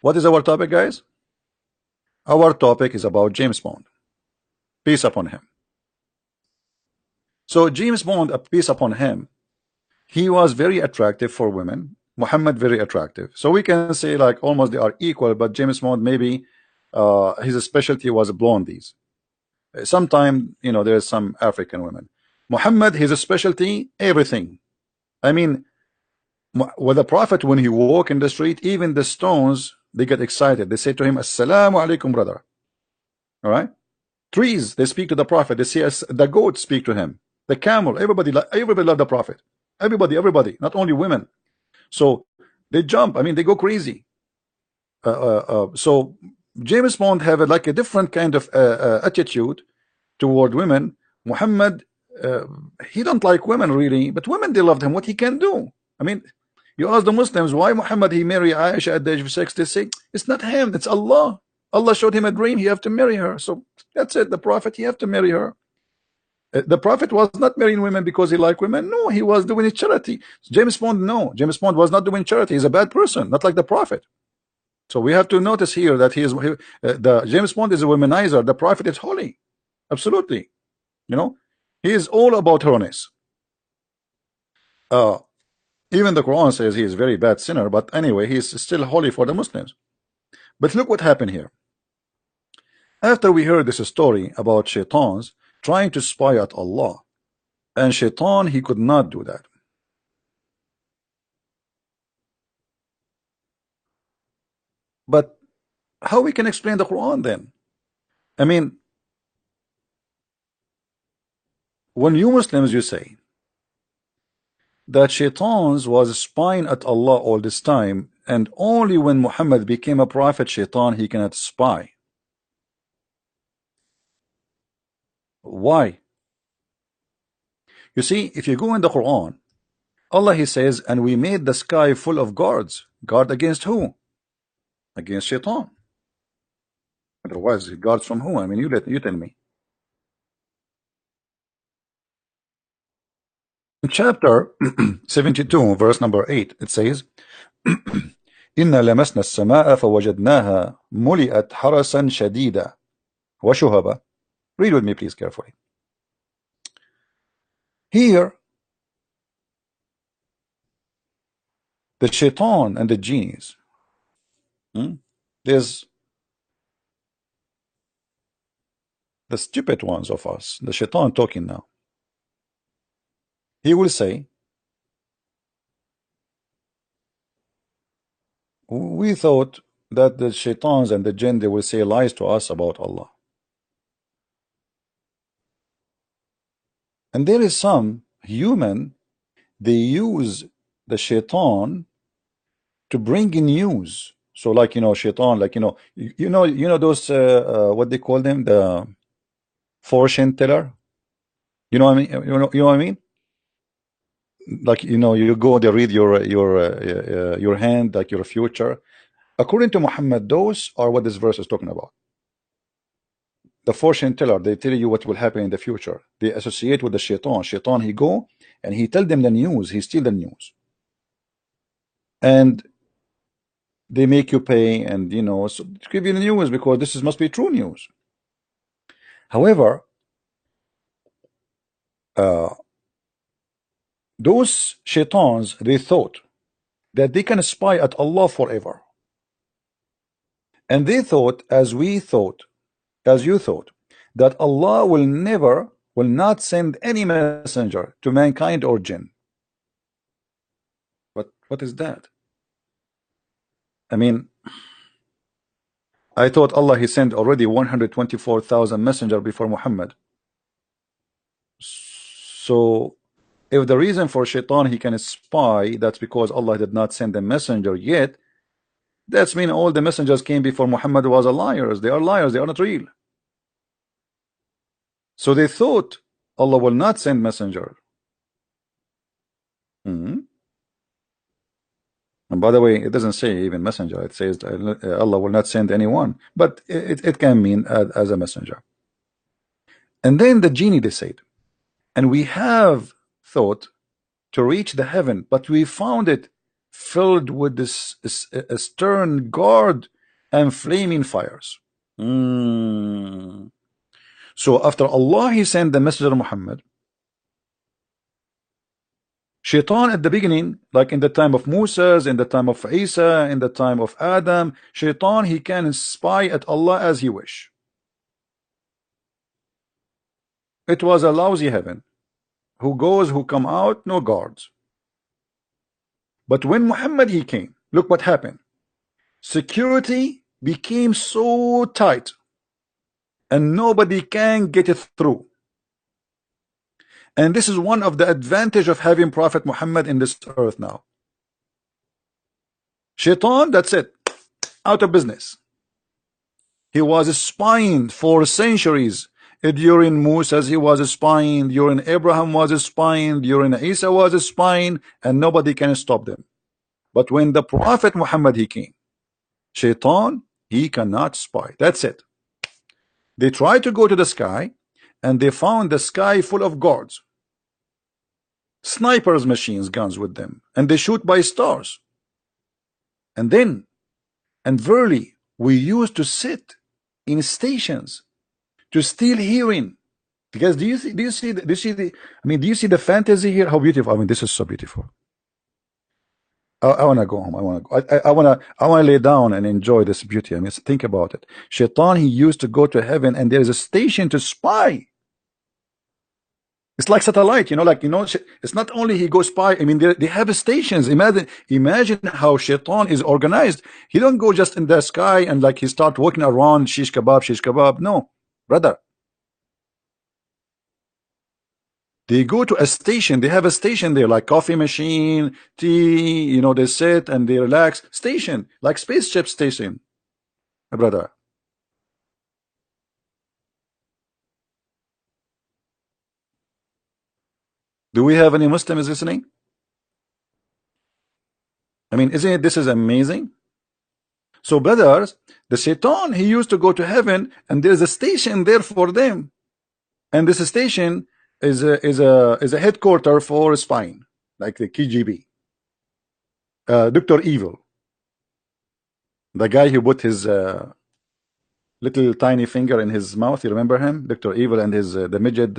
What is our topic, guys? Our topic is about James Bond. Peace upon him. So James Bond, a peace upon him, he was very attractive for women. Muhammad very attractive. So we can say like almost they are equal, but James Bond maybe his specialty was blondies. Sometimes there's some African women. Muhammad his specialty everything. I mean, with the Prophet when he walk in the street, even the stones they get excited. They say to him, "Assalamu alaikum, brother." All right. Trees they speak to the Prophet. They say the goats speak to him. The camel, everybody love the Prophet. Everybody, not only women. So they jump. I mean, they go crazy. So James Bond have like a different kind of attitude toward women. Muhammad, he don't like women really, but women they loved him. What he can do? I mean, you ask the Muslims why Muhammad he marry Aisha at the age of 6. They say it's not him, it's Allah. Allah showed him a dream. He have to marry her. So that's it. The Prophet he have to marry her. The Prophet was not marrying women because he liked women. No, he was doing it charity. James Bond, no. James Bond was not doing charity. He's a bad person, not like the Prophet. So we have to notice here that the James Bond is a womanizer. The Prophet is holy. Absolutely. He is all about holiness. Uh, even the Quran says he is a very bad sinner, but anyway, he is still holy for the Muslims. But look what happened here. After we heard this story about shaitans trying to spy at Allah, and shaitan he could not do that. But how we can explain the Quran then? I mean, when you Muslims you say that shaitans was spying at Allah all this time, and only when Muhammad became a prophet, shaitan he cannot spy. Why? You see, if you go in the Quran, Allah he says, and we made the sky full of guards. Guard against who? Against shaitan. Otherwise, guards from who? I mean, you tell me. In chapter 72, verse number 8, it says, إنا لمسنا السماء فوجدناها ملئت حرسا شديدا وشهبا. Read with me, please, carefully. Here, the shaitan and the genies, there's the stupid ones of us, the shaitan talking now. He will say, we thought that the shaitans and the jinn, they will say lies to us about Allah. And there is some human, they use the shaitan to bring in news. So like, shaitan, like, those, what they call them, the fortune teller. You know what I mean? You know what I mean? like, you go they read your hand, like your future. According to Muhammad, those are what this verse is talking about. The fortune teller, they tell you what will happen in the future. They associate with the shaitan. He go and he tell them the news, he steal the news, and they make you pay, and so to give you the news because this must be true news. However, uh, those shaitans, they thought that they can spy at Allah forever, and they thought, as you thought, that Allah will not send any messenger to mankind or jinn. What is that? I mean, I thought Allah, he sent already 124,000 messenger before Muhammad. So if the reason for shaitan he can spy, that's because Allah did not send a messenger yet, that's mean all the messengers came before Muhammad was a liars. They are liars, they are not real. So they thought Allah will not send messenger. And by the way, it doesn't say even messenger, it says Allah will not send anyone, but it can mean as a messenger. And then the genie, they said, and we have thought to reach the heaven, but we found it filled with this a stern guard and flaming fires. So after Allah he sent the messenger Muhammad, shaitan at the beginning, like in the time of Moses, in the time of Isa, in the time of Adam, shaitan he can spy at Allah as he wish. It was a lousy heaven. Who goes, who come out, no guards. But when Muhammad he came, look what happened. Security became so tight and nobody can get it through. And this is one of the advantage of having Prophet Muhammad in this earth now. Shaitan, that's it, out of business. He was spying for centuries. During Moses he was spying, during Abraham was spying, during Isa was spying, and nobody can stop them. But when the Prophet Muhammad he came, Shaitan, he cannot spy. That's it. They tried to go to the sky and they found the sky full of guards, snipers machines, guns with them, and they shoot by stars. And verily we used to sit in stations to steal hearing. Because do you see the fantasy here? How beautiful. I mean, this is so beautiful. I want to go home. I want to lay down and enjoy this beauty. I mean, think about it. Shaitan, he used to go to heaven and there is a station to spy. It's like satellite, it's not only he goes spy. I mean, they have stations. Imagine how Shaitan is organized. He don't go just in the sky and like he start walking around shish kebab. No, brother. They go to a station. They have a station there, like coffee machine, tea. They sit and they relax. Station, like spaceship station, brother. Do we have any Muslims listening? I mean, isn't it? This is amazing. So, brothers, the Shaitan, he used to go to heaven, and there's a station there for them, and this station is a headquarter for spying, like the KGB. Dr. Evil, the guy who put his little tiny finger in his mouth, you remember him? Dr. Evil and his the midget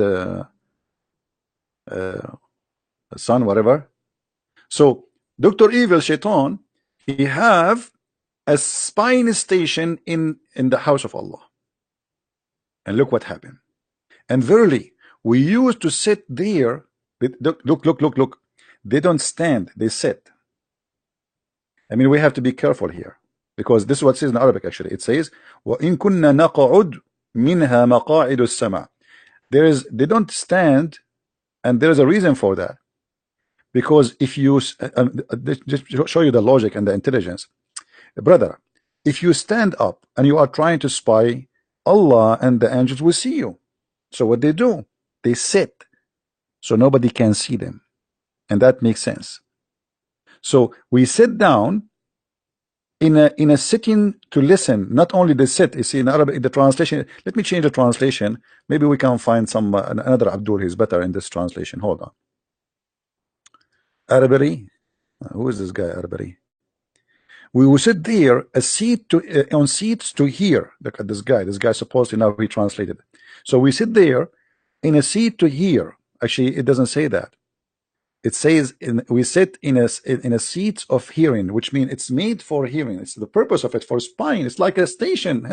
son, whatever. So Dr. Evil, Shaitan, he have a spying station in the house of Allah. And look what happened. And verily, we used to sit there. Look. They don't stand, they sit. I mean, we have to be careful here, because this is what it says in Arabic actually. It says, وَإِن كُنَّا نَقْعُدْ مِنْهَا مَقَاعِدُ السَّمَعِ. They don't stand, and there is a reason for that. Because if you, just show you the logic and the intelligence. Brother, if you stand up and you are trying to spy, Allah and the angels will see you. So what they do? They sit, so nobody can see them. and that makes sense. So we sit down in a sitting to listen. Not only the sit, you see in Arabic, the translation. Let me change the translation. Maybe we can find some another Abdul who's better in this translation. Hold on. Arabic. Who is this guy? Arabic. We will sit there a seat to on seats to hear. Look at this guy. This guy supposedly now he translated. So we sit there in a seat to hear. Actually, it doesn't say that. It says we sit in a seat of hearing, which means it's made for hearing. It's the purpose of it for spying. It's like a station,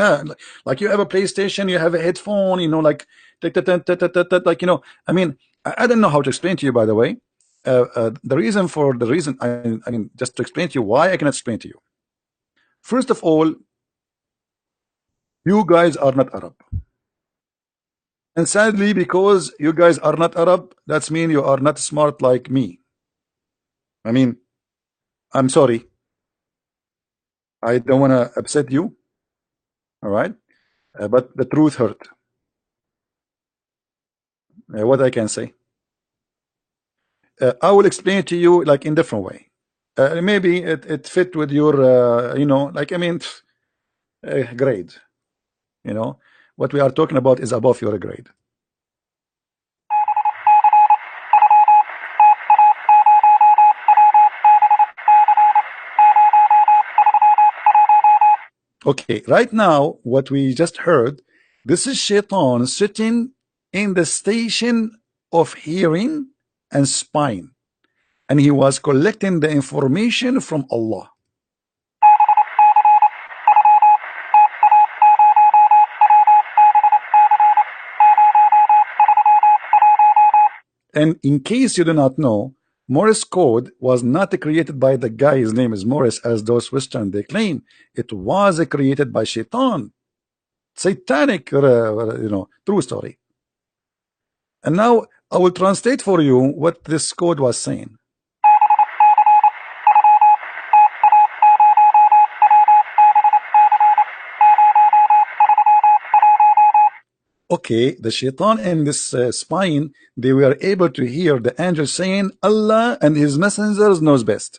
like you have a PlayStation, you have a headphone, you know, like like I mean, I don't know how to explain to you. By the way, the reason I mean, just to explain to you why I cannot explain to you. First of all, you guys are not Arab, and sadly, because you guys are not Arab, that's mean you are not smart like me. I mean, I'm sorry. I don't want to upset you, all right? But the truth hurt. What I can say, I will explain it to you like in different way. Maybe it fit with your, like I mean, grade. You know, what we are talking about is above your grade. Okay, right now, what we just heard, this is Shaitan sitting in the station of hearing and spying, and he was collecting the information from Allah. And in case you do not know, Morse code was not created by the guy, his name is Morris, as those Western they claim. It was created by Shaitan. Satanic, true story. And now I will translate for you what this code was saying. Okay, the Shaitan and this spine, they were able to hear the angel saying, Allah and his messengers knows best.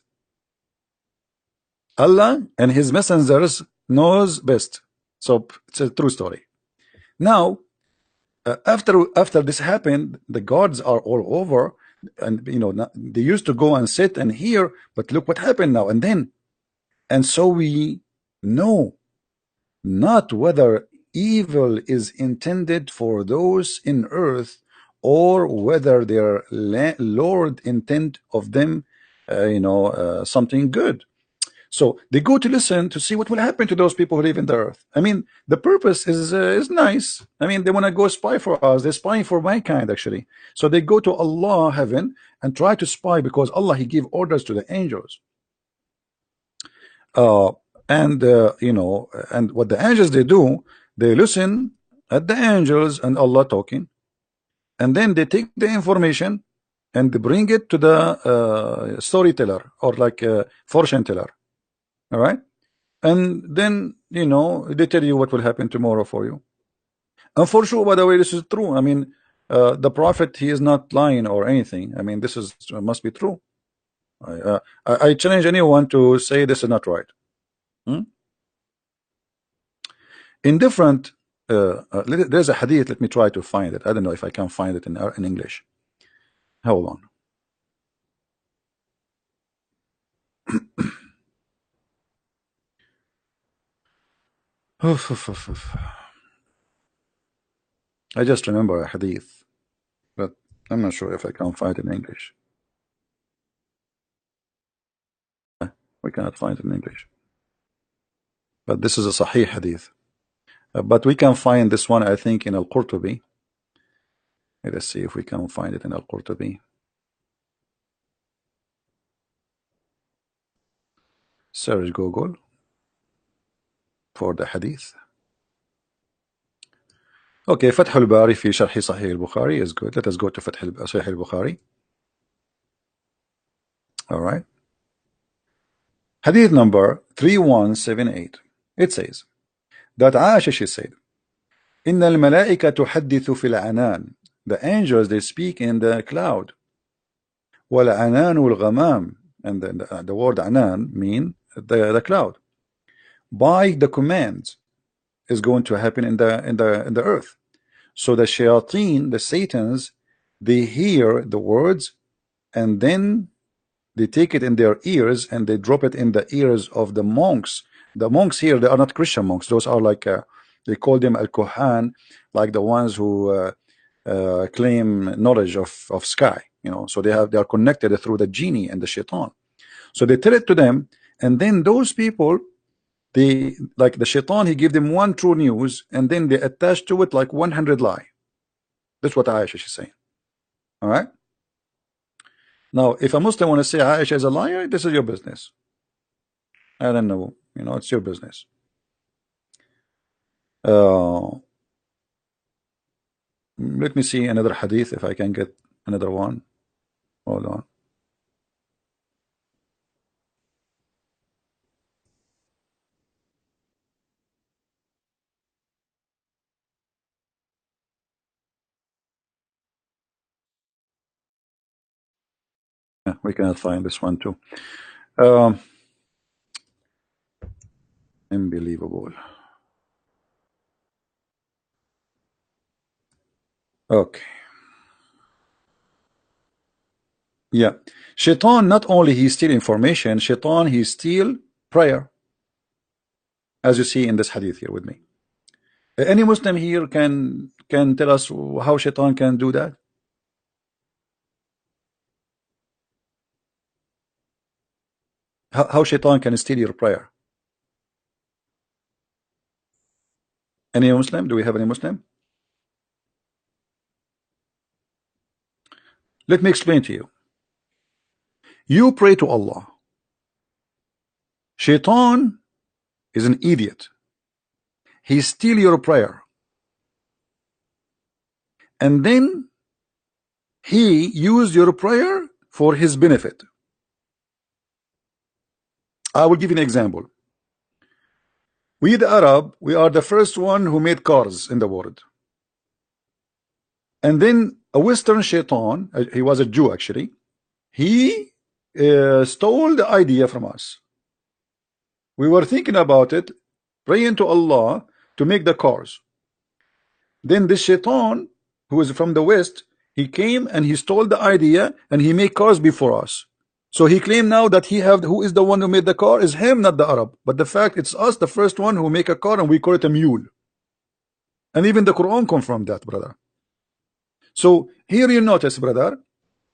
Allah and his messengers knows best. So it's a true story. Now, after this happened, the gods are all over, and they used to go and sit and hear, but look what happened now and then. And so we know not whether evil is intended for those in earth, or whether their Lord intent of them, something good. So they go to listen to see what will happen to those people who live in the earth. I mean, the purpose is nice. I mean, they want to go spy for us. They're spying for mankind, actually. So they go to Allah, heaven, and try to spy, because Allah, He give orders to the angels. And what the angels they do, they listen at the angels and Allah talking, and then they take the information and they bring it to the storyteller, or like a fortune teller. All right, and then they tell you what will happen tomorrow for you. And for sure, by the way, this is true. I mean, the prophet, he is not lying or anything. I mean, this is must be true. I challenge anyone to say this is not right. In different there's a hadith. Let me try to find it. I don't know if I can find it in English. Hold on. I just remember a hadith, but I'm not sure if I can find it in English. We cannot find it in English, but this is a Sahih hadith. But we can find this one, I think, in Al-Qurtubi. Let's see if we can find it in Al-Qurtubi. Search Google for the hadith. Okay, Fath al-Bari fi Sharh Sahih al-Bukhari is good. Let us go to Sahih al-Bukhari. All right. Hadith number 3178. It says that Aisha, she said, إن الملائكة تحدث في العنان. The angels, they speak in the cloud. وَالْعَنَانُ وَالْغَمَامُ. And the word anan mean the cloud. By the command is going to happen in the earth. So the shayateen, the satans, they hear the words and then they take it in their ears and they drop it in the ears of the monks. The monks here, they are not Christian monks. Those are like they call them al-Kohan, like the ones who claim knowledge of sky. You know, so they are connected through the genie and the shaitan. So they tell it to them, and then those people, they like the shaitan, he give them one true news, and then they attach to it like 100 lie. That's what Aisha is saying. All right. Now, if a Muslim want to say Aisha is a liar, this is your business. I don't know. You know, it's your business. Let me see another hadith if I can get another one. Hold on. Yeah, we cannot find this one too. Unbelievable. Okay. Yeah. Shaitan, not only he steal information, Shaitan, he steal prayer. As you see in this hadith here with me. Any Muslim here can tell us how Shaitan can do that? How Shaitan can steal your prayer? Any Muslim? Do we have any Muslim? Let me explain to you. You pray to Allah. Shaitan is an idiot. He steal your prayer. And then he used your prayer for his benefit. I will give you an example. We the Arab, we are the first one who made cars in the world. And then a Western shaitan, he was a Jew actually, he stole the idea from us. We were thinking about it, praying to Allah to make the cars. Then this shaitan, who is from the West, he came and he stole the idea and he made cars before us. So he claimed now that who is the one who made the car is him, not the Arab. But the fact it's us, the first one who make a car, and we call it a mule. And even the Quran confirmed that, brother. So here you notice, brother,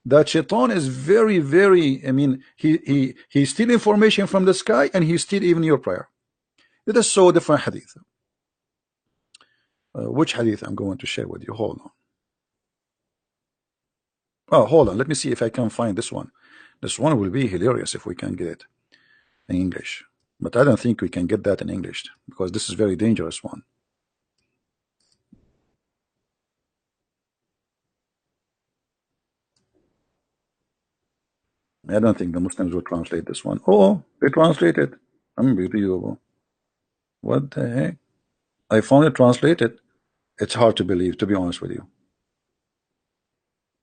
that shaitan is very, I mean, he steal information from the sky and he steal even your prayer. Let us show different hadith. Which hadith I'm going to share with you? Hold on. Oh, hold on. Let me see if I can find this one. This one will be hilarious if we can get it in English. But I don't think we can get that in English because this is very dangerous one. I don't think the Muslims will translate this one. Oh, they translated. Unbelievable. What the heck? I found it translated. It's hard to believe, to be honest with you.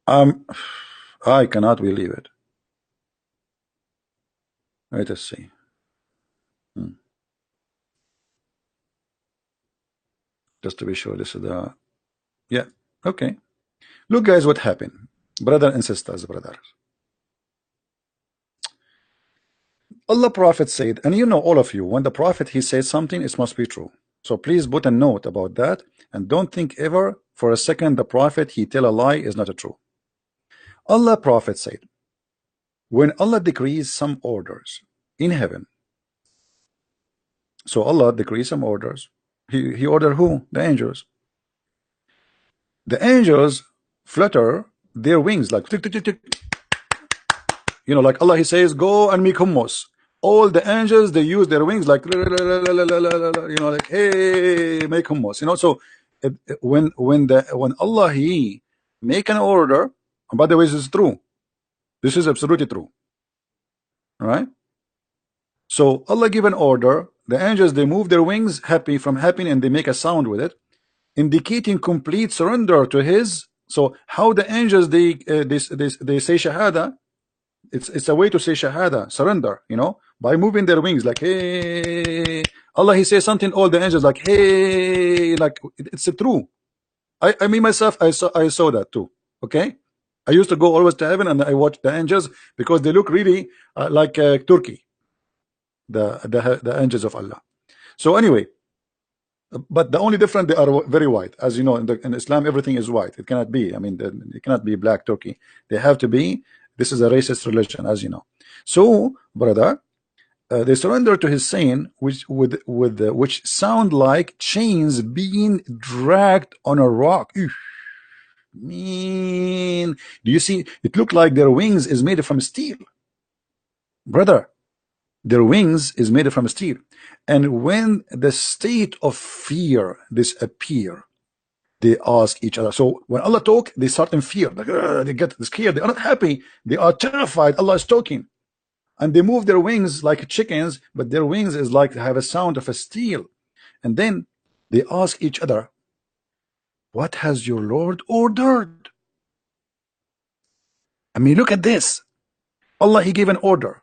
I cannot believe it. Let us see. Just to be sure, this is the... Yeah, okay. Look, guys, what happened. Brother and sisters, brothers. Allah Prophet said, and you know, all of you, when the Prophet, he says something, it must be true. So please put a note about that, and don't think ever for a second the Prophet, he tell a lie is not a true. Allah Prophet said, when Allah decrees some orders in heaven, so Allah decrees some orders. He ordered who? The angels. The angels flutter their wings like tick, tick, tick, tick. You know, like Allah, he says, go and make hummus. All the angels, they use their wings like, you know, like, hey, make hummus. You know, so when Allah, he make an order, and by the way, this is true. This is absolutely true. All right? So Allah give an order. The angels, they move their wings happy from happening, and they make a sound with it, indicating complete surrender to his. So how the angels they say shahada, It's a way to say shahada, surrender, by moving their wings like hey. Allah, he says something, all the angels like hey, like it's true. I mean myself, I saw that too. Okay, I used to go always to heaven and I watch the angels because they look really like Turkey, the angels of Allah. So anyway, but the only difference, they are very white, as you know. In Islam, everything is white. It cannot be. I mean, it cannot be black Turkey. They have to be. This is a racist religion, as you know. So, brother, they surrender to his saying, which sound like chains being dragged on a rock. Eesh, mean, do you see? It looked like their wings is made from steel, brother. Their wings is made from steel, and when the state of fear disappear, they ask each other. So when Allah talk, they start in fear, like they get scared. They are not happy. They are terrified. Allah is talking, and they move their wings like chickens, but their wings is like have a sound of a steel. And then they ask each other, "What has your Lord ordered?" I mean, look at this. Allah, he gave an order.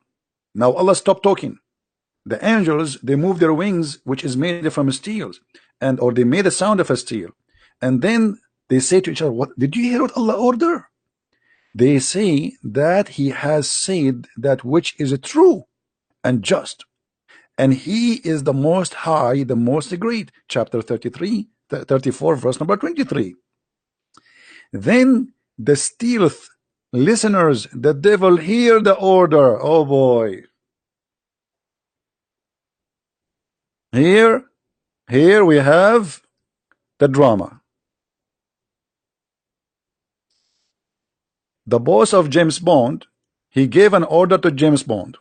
Now Allah stopped talking. The angels, they move their wings, which is made from steel, and or they made a sound of a steel, and then they say to each other, "What did you hear? What Allah order?" They say that He has said that which is true and just, and He is the Most High, the Most Great. Chapter 33, 34, verse number 23. Then the stealth listeners, the devil, hear the order. Oh boy. Here we have the drama. The boss of James Bond, he gave an order to James Bond.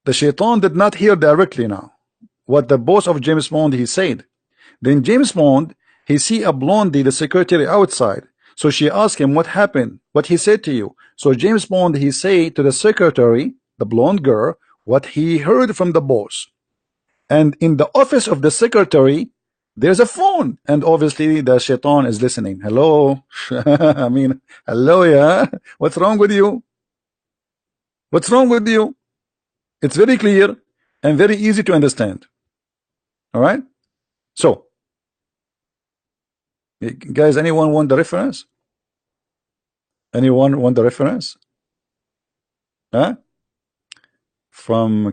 The shaitan did not hear directly now what the boss of James Bond he said. Then James Bond, he see a blondie, the secretary outside. So she asked him, "What happened? What he said to you?" So James Bond, he say to the secretary, the blonde girl, what he heard from the boss. And in the office of the secretary, there's a phone, and obviously the shaitan is listening. Hello. I mean, hello, yeah. What's wrong with you? What's wrong with you? It's very clear and very easy to understand. All right. So, guys, anyone want the reference? Anyone want the reference? Huh? From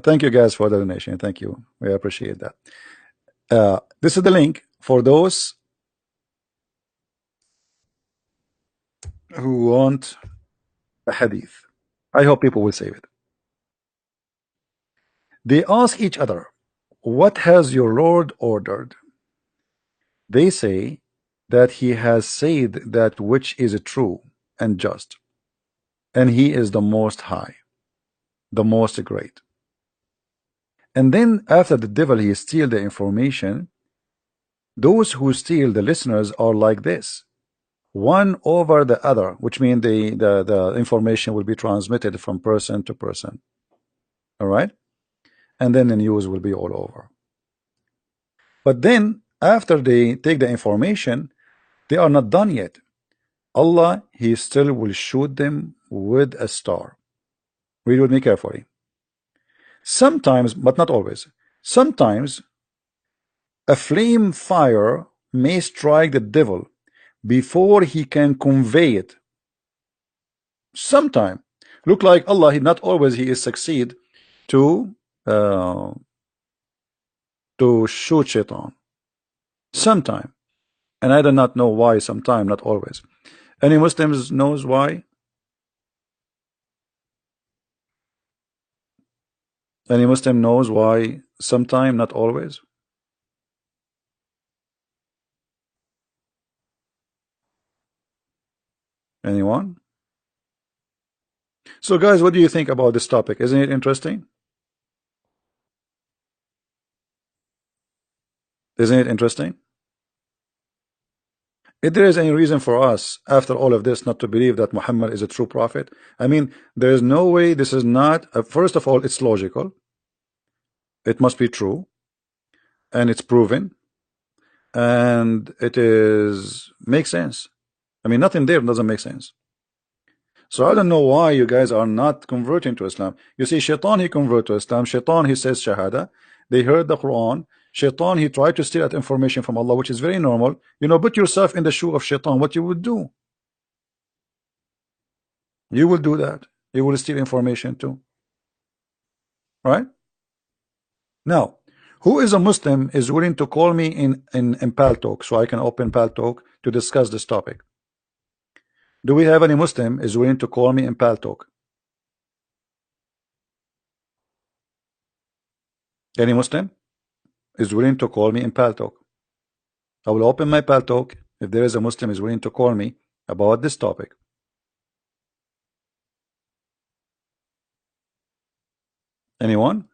thank you guys for the donation. Thank you. We appreciate that. This is the link for those who want a hadith. I hope people will save it. They ask each other, "What has your Lord ordered?" They say that He has said that which is true and just, and He is the Most High, the Most Great. And then after the devil he steal the information, those who steal, the listeners, are like this, one over the other, which means the information will be transmitted from person to person. All right, and then the news will be all over. But then after they take the information, they are not done yet. Allah, He still will shoot them with a star. Read with me carefully. Sometimes, but not always, sometimes a flame fire may strike the devil before he can convey it. Sometime. Look like Allah, not always He is succeed to uh, shoot shaitan. Sometime. And I do not know why sometime, not always. Any Muslims knows why? Any Muslim knows why sometime, not always? Anyone? So guys, what do you think about this topic? Isn't it interesting? Isn't it interesting? If there is any reason for us after all of this not to believe that Muhammad is a true prophet, I mean, there is no way this is not, first of all, it's logical. It must be true, and it's proven, and it is makes sense. I mean, nothing there doesn't make sense. So I don't know why you guys are not converting to Islam. You see, Shaitan, he converted to Islam. Shaitan, he says Shahada. They heard the Quran. Shaitan, he tried to steal that information from Allah, which is very normal. You know, put yourself in the shoe of Shaitan, what you would do. You will do that. You will steal information too. Right? Now, who is a Muslim is willing to call me in Pal Talk so I can open Pal Talk to discuss this topic? Do we have any Muslim is willing to call me in Pal Talk? Any Muslim is willing to call me in Pal Talk? I will open my Pal Talk if there is a Muslim is willing to call me about this topic. Anyone?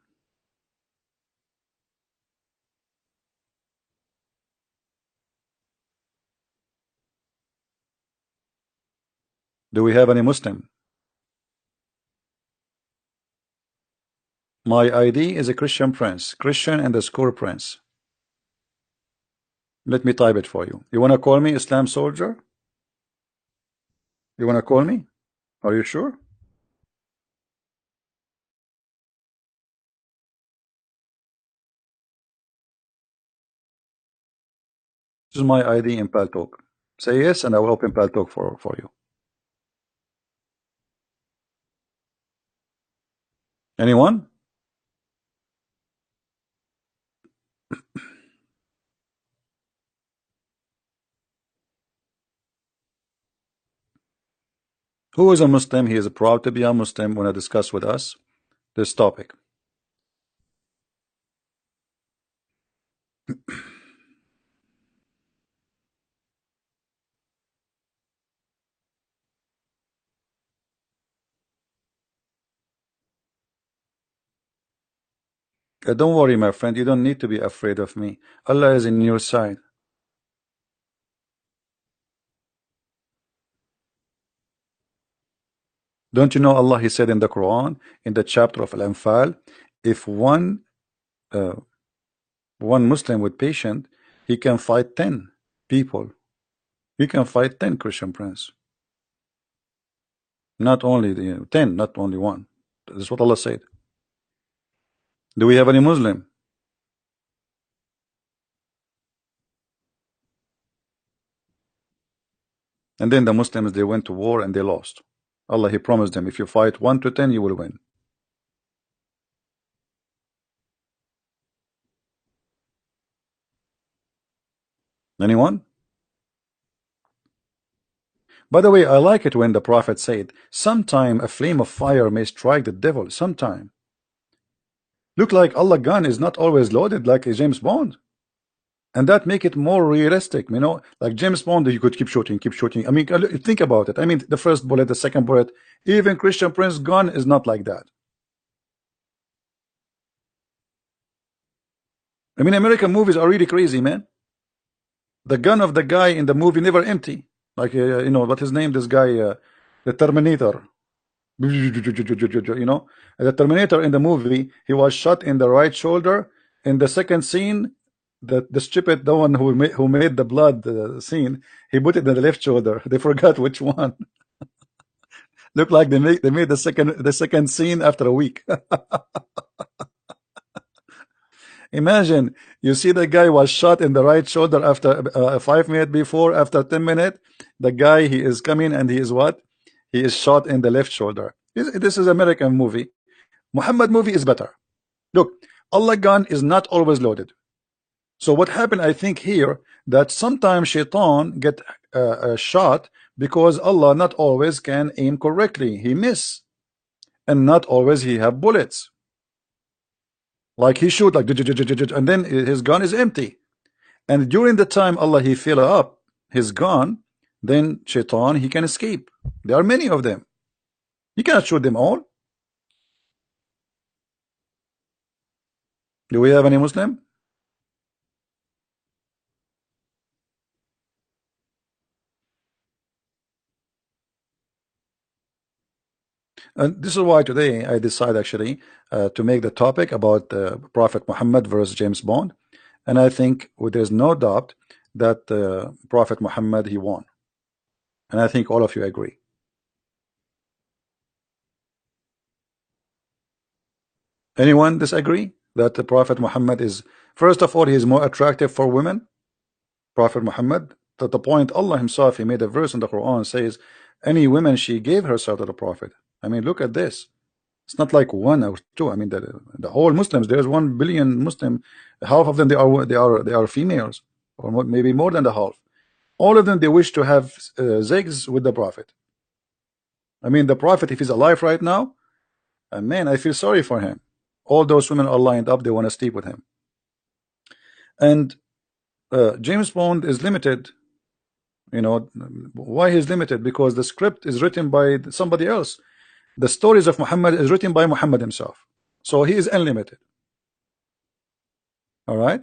Do we have any Muslim? My ID is a Christian Prince. Christian and the score Prince. Let me type it for you. You want to call me Islam Soldier? You want to call me? Are you sure? This is my ID in Pal Talk. Say yes, and I will open Pal Talk for you. Anyone? Who is a Muslim? He is proud to be a Muslim when I discuss with us this topic. Don't worry, my friend. You don't need to be afraid of me. Allah is in your side. Don't you know Allah, He said in the Quran, in the chapter of Al-Anfal, if uh, one Muslim with patient, he can fight 10 people. He can fight 10 Christian Prince. Not only 10, not only one. That's what Allah said. Do we have any Muslim? And then the Muslims, they went to war and they lost. Allah, He promised them, if you fight 1 to 10, you will win. Anyone? By the way, I like it when the Prophet said, sometime a flame of fire may strike the devil, sometime. Look like Allah gun is not always loaded like a James Bond. And that make it more realistic, you know, like James Bond, you could keep shooting, keep shooting. I mean, think about it. I mean, the first bullet, the second bullet, even Christian Prince gun is not like that. I mean, American movies are really crazy, man. The gun of the guy in the movie never empty. Like, you know, what his name, this guy, the Terminator. You know, the Terminator in the movie, he was shot in the right shoulder. In the second scene, the stupid, the one who made the blood scene, he put it in the left shoulder. They forgot which one. Look like they made the second scene after a week. Imagine you see the guy was shot in the right shoulder after 5 minutes before, after 10 minutes, the guy he is coming and he is what? He is shot in the left shoulder. This is American movie. Muhammad movie is better. Look, Allah gun is not always loaded. So what happened, I think here, that sometimes Shaitan get shot because Allah not always can aim correctly. He miss, and not always he have bullets. Like he shoot like, and then his gun is empty. And during the time Allah he fill up his gun, then Shaitan he can escape. There are many of them. You cannot shoot them all. Do we have any Muslim? And this is why today I decide actually to make the topic about Prophet Muhammad versus James Bond. And I think there's no doubt that Prophet Muhammad he won. And I think all of you agree. Anyone disagree that the Prophet Muhammad is, first of all, he is more attractive for women? Prophet Muhammad, to the point Allah himself, he made a verse in the Quran says, any woman she gave herself to the Prophet. I mean, look at this. It's not like one or two. I mean, the whole Muslims. There's 1 billion Muslim. Half of them they are females, or maybe more than the half. All of them they wish to have zigs with the Prophet. I mean, the Prophet, if he's alive right now, man, I feel sorry for him. All those women are lined up. They want to sleep with him. And James Bond is limited. You know why he's limited? Because the script is written by somebody else. The stories of Muhammad is written by Muhammad himself, so he is unlimited. All right.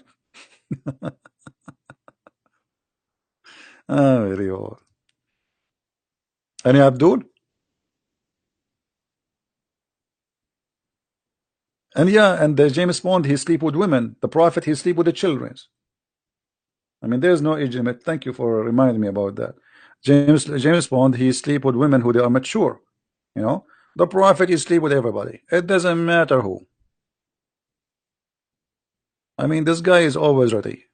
Very old. Any Abdul? And yeah, and the James Bond, he sleep with women. The Prophet, he sleep with the children. I mean, there's no age limit. Thank you for reminding me about that. James Bond, he sleep with women who they are mature. You know, the Prophet, he sleep with everybody. It doesn't matter who. I mean, this guy is always ready.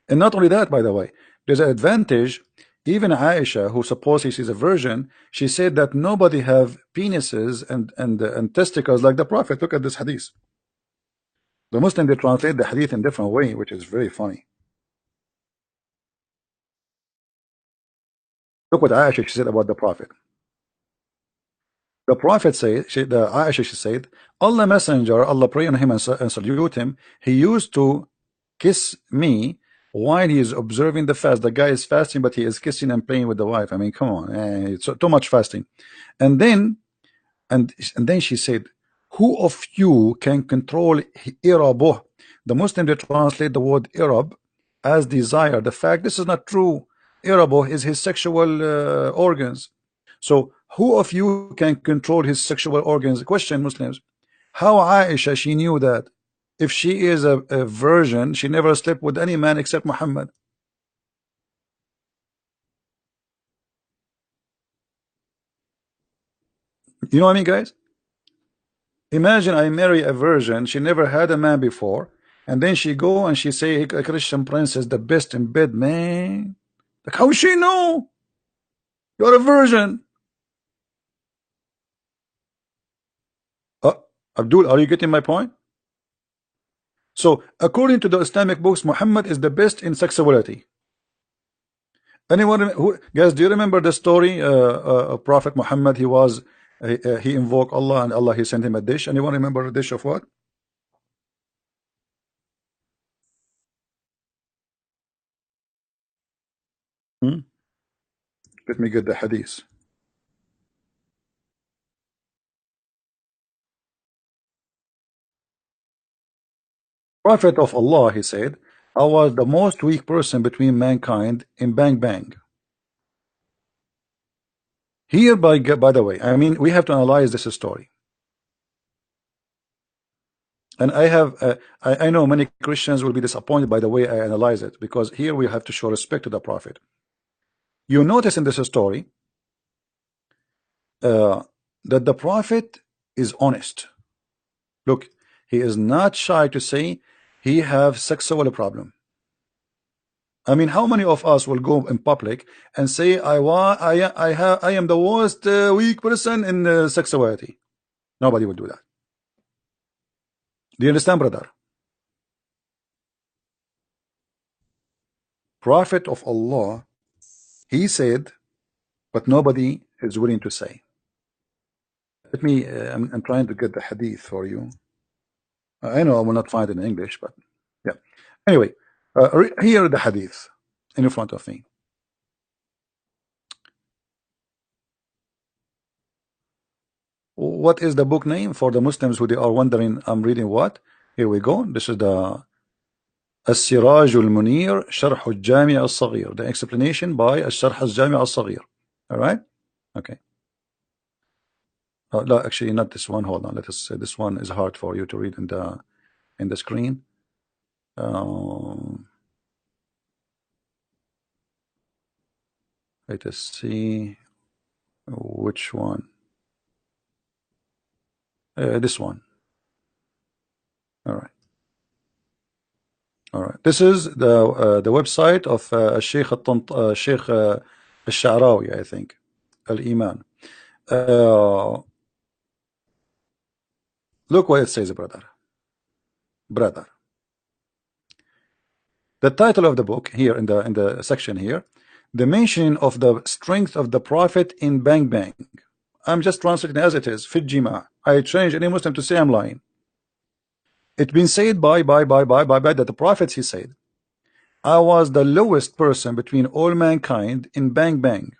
And not only that, by the way, there's an advantage. Even Aisha, who supposedly she's a virgin, she said that nobody have penises and testicles like the Prophet. Look at this hadith. The Muslim, they translate the hadith in different way, which is very funny. Look what Aisha she said about the Prophet. The Prophet said, the Aisha she said, Allah Messenger, Allah pray on him and salute him. He used to kiss me while he is observing the fast. The guy is fasting, but he is kissing and playing with the wife. I mean, come on, it's too much fasting. And then and then she said, who of you can control irabuh? The Muslim they translate the word irab as desire. The fact this is not true. Irabuh is his sexual organs. So who of you can control his sexual organs? Question, Muslims. How Aisha she knew that? If she is a virgin, she never slept with any man except Muhammad. You know what I mean, guys? Imagine I marry a virgin, she never had a man before, and then she go and she say a Christian prince is the best in bed, man. Like how she know? You're a virgin. Uh, Abdul, are you getting my point? So according to the Islamic books, Muhammad is the best in sexuality. Anyone who guys, do you remember the story of Prophet Muhammad? He invoked Allah and Allah he sent him a dish. Anyone remember a dish of what? Hmm? Let me get the hadith. Prophet of Allah, he said, I was the most weak person between mankind in Bang Bang. Here, by the way, I mean, we have to analyze this story. And I know many Christians will be disappointed by the way I analyze it, because here we have to show respect to the Prophet. You notice in this story uh, that the Prophet is honest. Look, he is not shy to say he have sexual problem. I mean, how many of us will go in public and say, I am the worst weak person in sexuality? Nobody will do that. Do you understand, brother? Prophet of Allah, he said, but nobody is willing to say. Let me, I'm trying to get the hadith for you. I know I will not find it in English, but yeah. Anyway, here the hadith in front of me. What is the book name for the Muslims who they are wondering I'm reading what? Here we go. This is the السراج المنير شرح الجامع الصغير. The explanation by الشرح الجامع الصغير. All right? Okay. No, actually not this one. Hold on. Let us say this one is hard for you to read in the screen. Let us see which one. This one. All right. This is the website of Sheikh Sheikh Al-Sha'rawi, I think. Al-Iman. Uh, Look what it says, brother. Brother. The title of the book here in the section here, the mention of the strength of the Prophet in Bang Bang. I'm just translating as it is. Fit Jima. I change any Muslim to say I'm lying. It's been said by that the Prophet, he said, I was the lowest person between all mankind in Bang Bang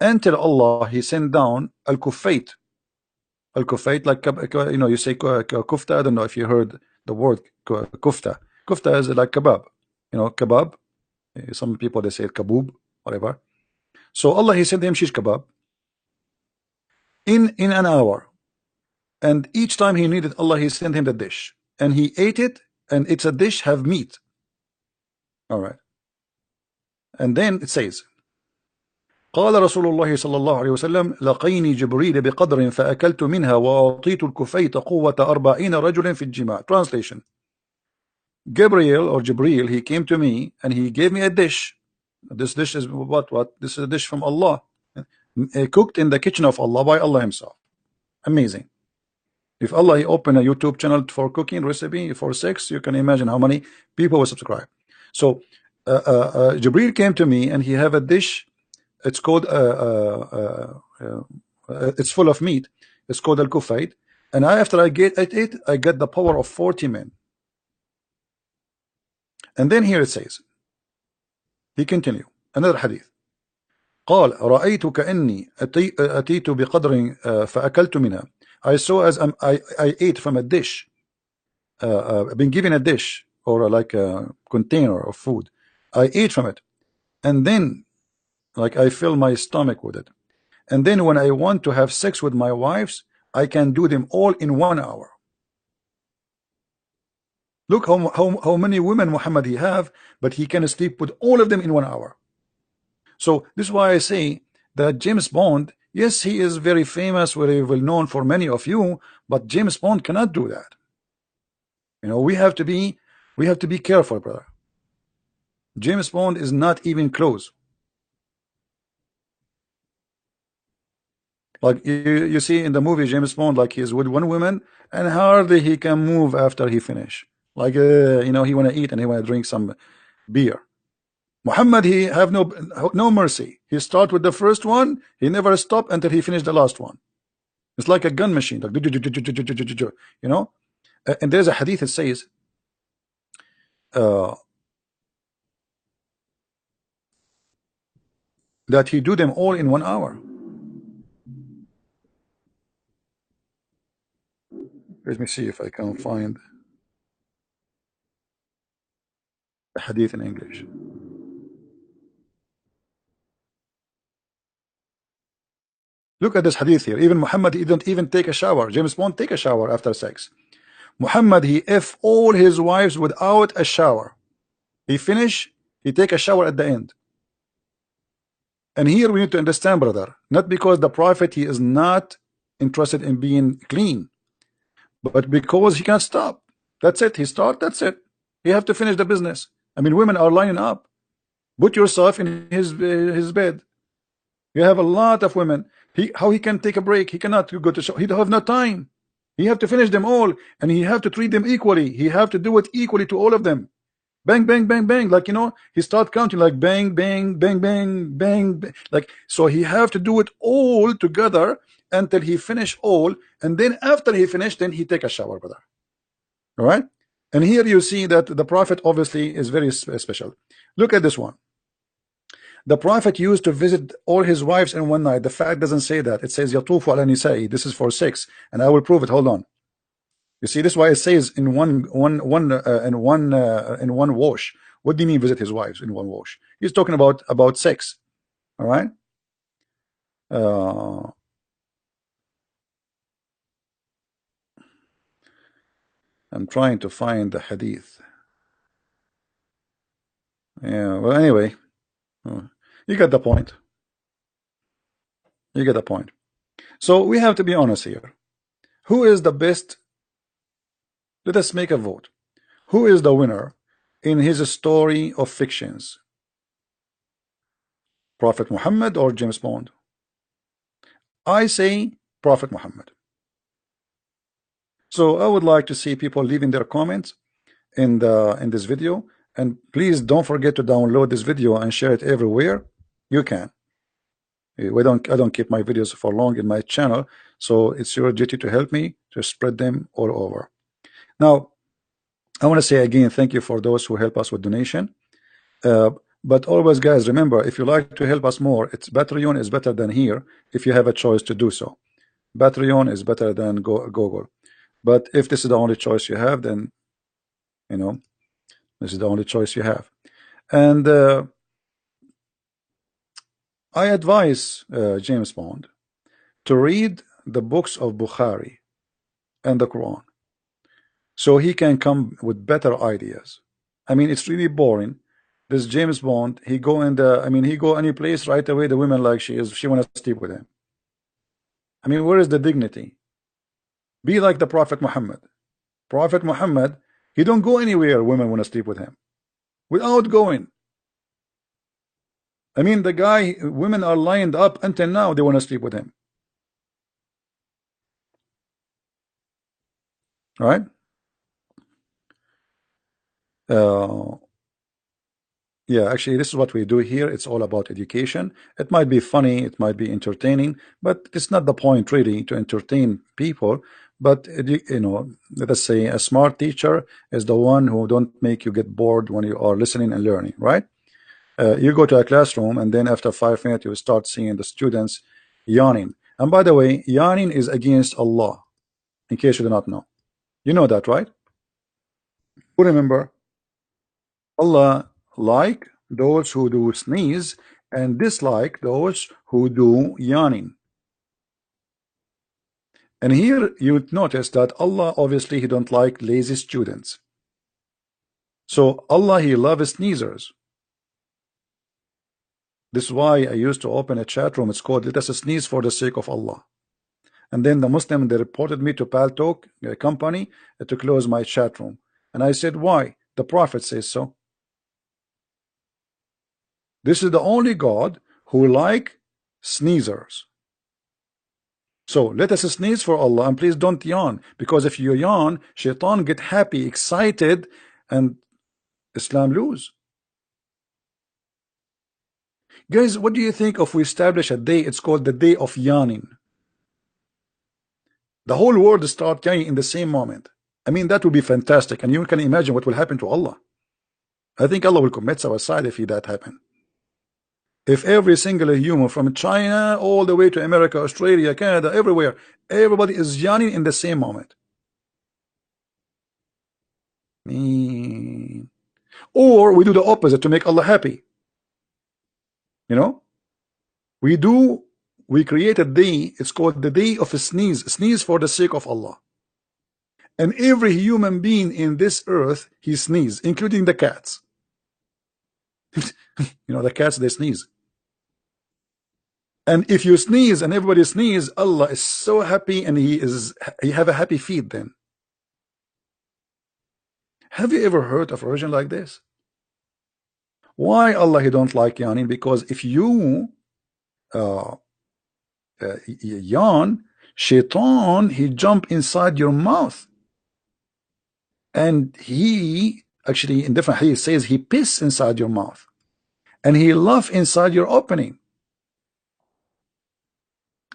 until Allah he sent down Al-Kufayt. Al-Kufayt, like you know, you say kufta. I don't know if you heard the word kufta. Kufta is like kebab. You know, kebab. Some people they say kaboob, whatever. So Allah he sent him shish kebab in an hour, and each time he needed, Allah he sent him the dish, and he ate it, and it's a dish have meat. All right, and then it says. قال رسول الله صلى الله عليه وسلم لقيني جبريل بقدر فأكلت منها وأعطيت الكفيت قوة 40 رجل في الجماع. Translation. Gabriel or Jibril, he came to me and he gave me a dish. This dish is what? This is a dish from Allah, cooked in the kitchen of Allah by Allah himself. Amazing. If Allah he open a YouTube channel for cooking recipe for sex, you can imagine how many people will subscribe. So Jibril came to me and he have a dish. It's called it's full of meat. It's called al-kufayt. And after I get it, I get the power of 40 men. And then here it says, he continue another hadith. قال رأيت كأني أتيت بقدر فأكلت منها. I saw as I ate from a dish. I've been given a dish or like a container of food. I ate from it, and then like I fill my stomach with it. And then when I want to have sex with my wives, I can do them all in 1 hour. Look how many women Muhammad he have, but he can sleep with all of them in 1 hour. So this is why I say that James Bond, yes, he is very famous, very well known for many of you, but James Bond cannot do that. You know, we have to be careful, brother. James Bond is not even close. Like you see in the movie James Bond, like he's with one woman and hardly he can move after he finish. Like you know, he wanna eat and he wanna drink some beer. Muhammad, he have no mercy. He start with the first one, he never stop until he finished the last one. It's like a gun machine, like you know. And there's a hadith that says that he do them all in 1 hour. Let me see if I can find the hadith in English. Look at this hadith here. Even Muhammad, he didn't even take a shower. James Bond take a shower after sex. Muhammad, he F all his wives without a shower. He finish, he take a shower at the end. And here we need to understand, brother, not because the Prophet, he is not interested in being clean, but because he can't stop. That's it. He start, that's it. He have to finish the business. I mean, women are lining up. Put yourself in his bed. You have a lot of women. How he can take a break? He cannot go to show. He don't have no time. He have to finish them all, and he have to treat them equally. He have to do it equally to all of them. Bang, bang, bang, bang. Like, you know, he start counting like bang, bang, bang, bang, bang, bang. Like, so he have to do it all together until he finish all, and then after he finish, then he take a shower, brother. All right. And here you see that the Prophet obviously is very special. Look at this one. The Prophet used to visit all his wives in one night. The fact doesn't say that. It says yatufu ala nisa'i. This is for 6, and I will prove it. Hold on. You see, this is why it says in one wash. What do you mean visit his wives in one wash? He's talking about sex. All right. I'm trying to find the hadith. Yeah. Well, anyway. You get the point. You get the point. So we have to be honest here. Who is the best? Let us make a vote. Who is the winner in his story of fictions? Prophet Muhammad or James Bond? I say Prophet Muhammad. So I would like to see people leaving their comments in this video, and please don't forget to download this video and share it everywhere you can. I don't keep my videos for long in my channel, so it's your duty to help me to spread them all over. Now, I want to say again, thank you for those who help us with donation. But always, guys, remember, if you like to help us more, it's Patreon is better than here if you have a choice to do so. Patreon is better than Google. But if this is the only choice you have, then, you know, this is the only choice you have. And I advise James Bond to read the books of Bukhari and the Quran so he can come with better ideas. I mean, it's really boring. This James Bond, he go in the, I mean, he go any place right away. The women like she want to sleep with him. I mean, where is the dignity? Be like the Prophet Muhammad. Prophet Muhammad, he don't go anywhere. Women want to sleep with him without going. I mean, the guy, women are lined up until now. They want to sleep with him. All right. Yeah, actually, this is what we do here. It's all about education. It might be funny, it might be entertaining, but it's not the point really to entertain people. But you know, let us say a smart teacher is the one who don't make you get bored when you are listening and learning, right? You go to a classroom and then after 5 minutes you start seeing the students yawning. And by the way, yawning is against Allah, in case you do not know. You know that, right? Who remember? Allah like those who do sneeze and dislike those who do yawning. And here you would notice that Allah obviously he don't like lazy students. So Allah he loves sneezers. This is why I used to open a chat room. It's called "Let us sneeze for the sake of Allah." And then the Muslim they reported me to Paltalk company to close my chat room. And I said, why? The Prophet says so. This is the only God who like sneezers. So let us sneeze for Allah, and please don't yawn, because if you yawn, Shaitan get happy, excited, and Islam lose. Guys, what do you think if we establish a day? It's called the day of yawning. The whole world start yawning in the same moment. I mean, that would be fantastic, and you can imagine what will happen to Allah. I think Allah will commit suicide if that happen. If every single human from China all the way to America, Australia, Canada, everywhere, everybody is yawning in the same moment. Or we do the opposite to make Allah happy. You know, we create a day, it's called the day of a sneeze for the sake of Allah. And every human being in this earth, he sneezes, including the cats. You know, the cats, they sneeze. And if you sneeze and everybody sneeze, Allah is so happy, and he have a happy feet then. Have you ever heard of a version like this? Why Allah he don't like yawning? Because if you yawn, Shaitan he jump inside your mouth, and he actually in different hadith says he piss inside your mouth, and he laugh inside your opening.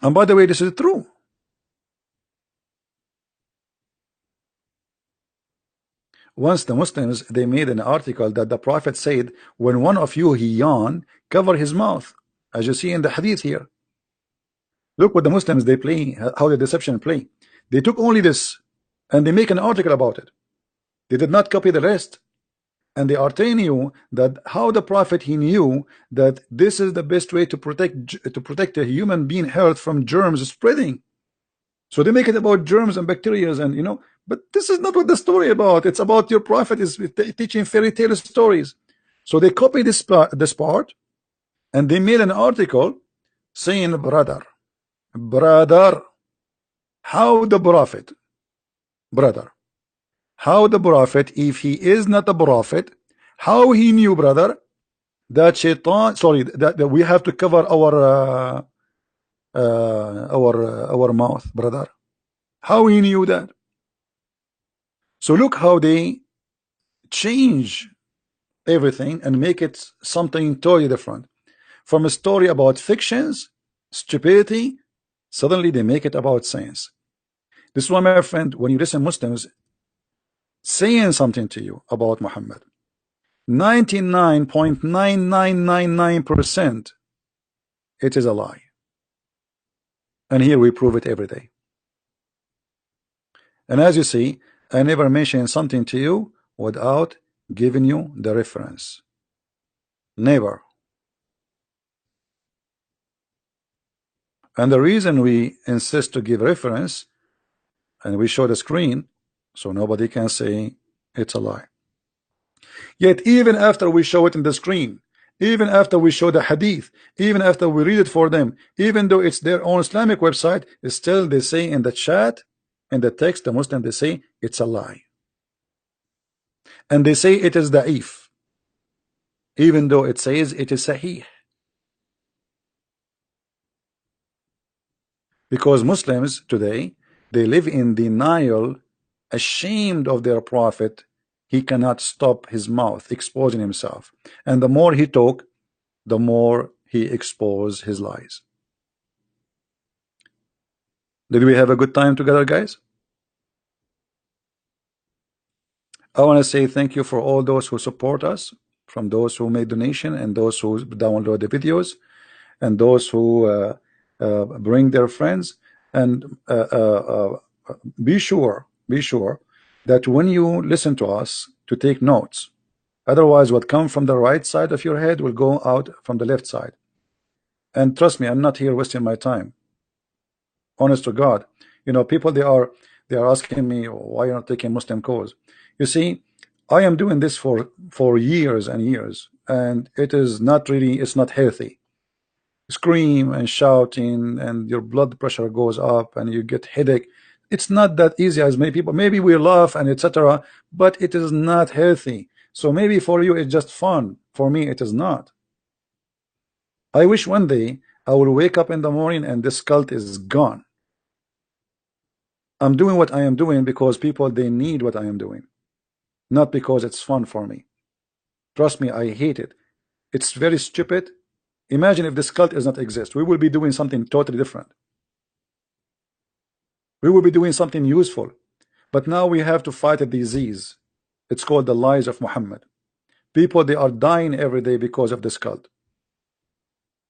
And by the way, this is true. Once the Muslims they made an article that the Prophet said, when one of you he yawn, cover his mouth, as you see in the hadith here. Look what the Muslims they play, how the deception play. They took only this and they make an article about it. They did not copy the rest. And they are telling you that how the Prophet he knew that this is the best way to protect a human being health from germs spreading. So they make it about germs and bacteria, and you know, but this is not what the story about. It's about your Prophet is teaching fairy tale stories. So they copy this part, and they made an article saying, brother, how the Prophet, if he is not a prophet, How he knew, brother, that shaitan, sorry, that we have to cover our mouth, brother? How he knew that? So look how they change everything and make it something totally different. From a story about fictions, stupidity, suddenly they make it about science. This is why, my friend, when you listen Muslims saying something to you about Muhammad, 99.9999% it is a lie. And here we prove it every day. And as you see, I never mention something to you without giving you the reference. Never. And the reason we insist to give reference and we show the screen so nobody can say it's a lie. Yet even after we show it in the screen, even after we show the hadith, even after we read it for them, even though it's their own Islamic website, still they say in the chat, in the text, the Muslim, they say it's a lie. And they say it is da'if, even though it says it is sahih. Because Muslims today, they live in denial, ashamed of their prophet. He cannot stop his mouth, exposing himself. And the more he talk, the more he expose his lies. Did we have a good time together, guys? I want to say thank you for all those who support us, from those who made donation and those who download the videos and those who bring their friends. And be sure that when you listen to us, to take notes. Otherwise, what comes from the right side of your head will go out from the left side. And trust me, I'm not here wasting my time. Honest to God, you know, people they are asking me why you're not taking Muslim cause. You see, I am doing this for years and years, and it is not really, it's not healthy. Scream and shouting, and your blood pressure goes up, and you get headache. It's not that easy as many people. Maybe we laugh and etc., but it is not healthy. So maybe for you it's just fun. For me, it is not. I wish one day I will wake up in the morning and this cult is gone. I'm doing what I am doing because people, they need what I am doing, not because it's fun for me. Trust me, I hate it. It's very stupid. Imagine if this cult does not exist. We will be doing something totally different. We will be doing something useful. But now we have to fight a disease. It's called the lies of Muhammad. People, they are dying every day because of this cult.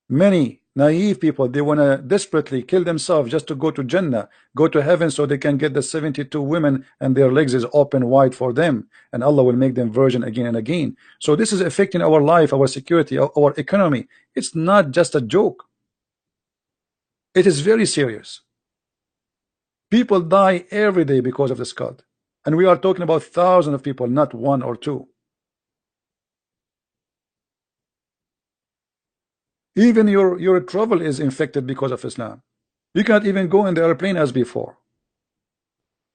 Many naive people, they want to desperately kill themselves just to go to Jannah, go to heaven, so they can get the 72 women and their legs is open wide for them, and Allah will make them virgin again and again. So this is affecting our life, our security, our economy. It's not just a joke. It is very serious. People die every day because of this cult, and we are talking about thousands of people, not one or two. Even your travel is infected because of Islam. You cannot even go in the airplane as before.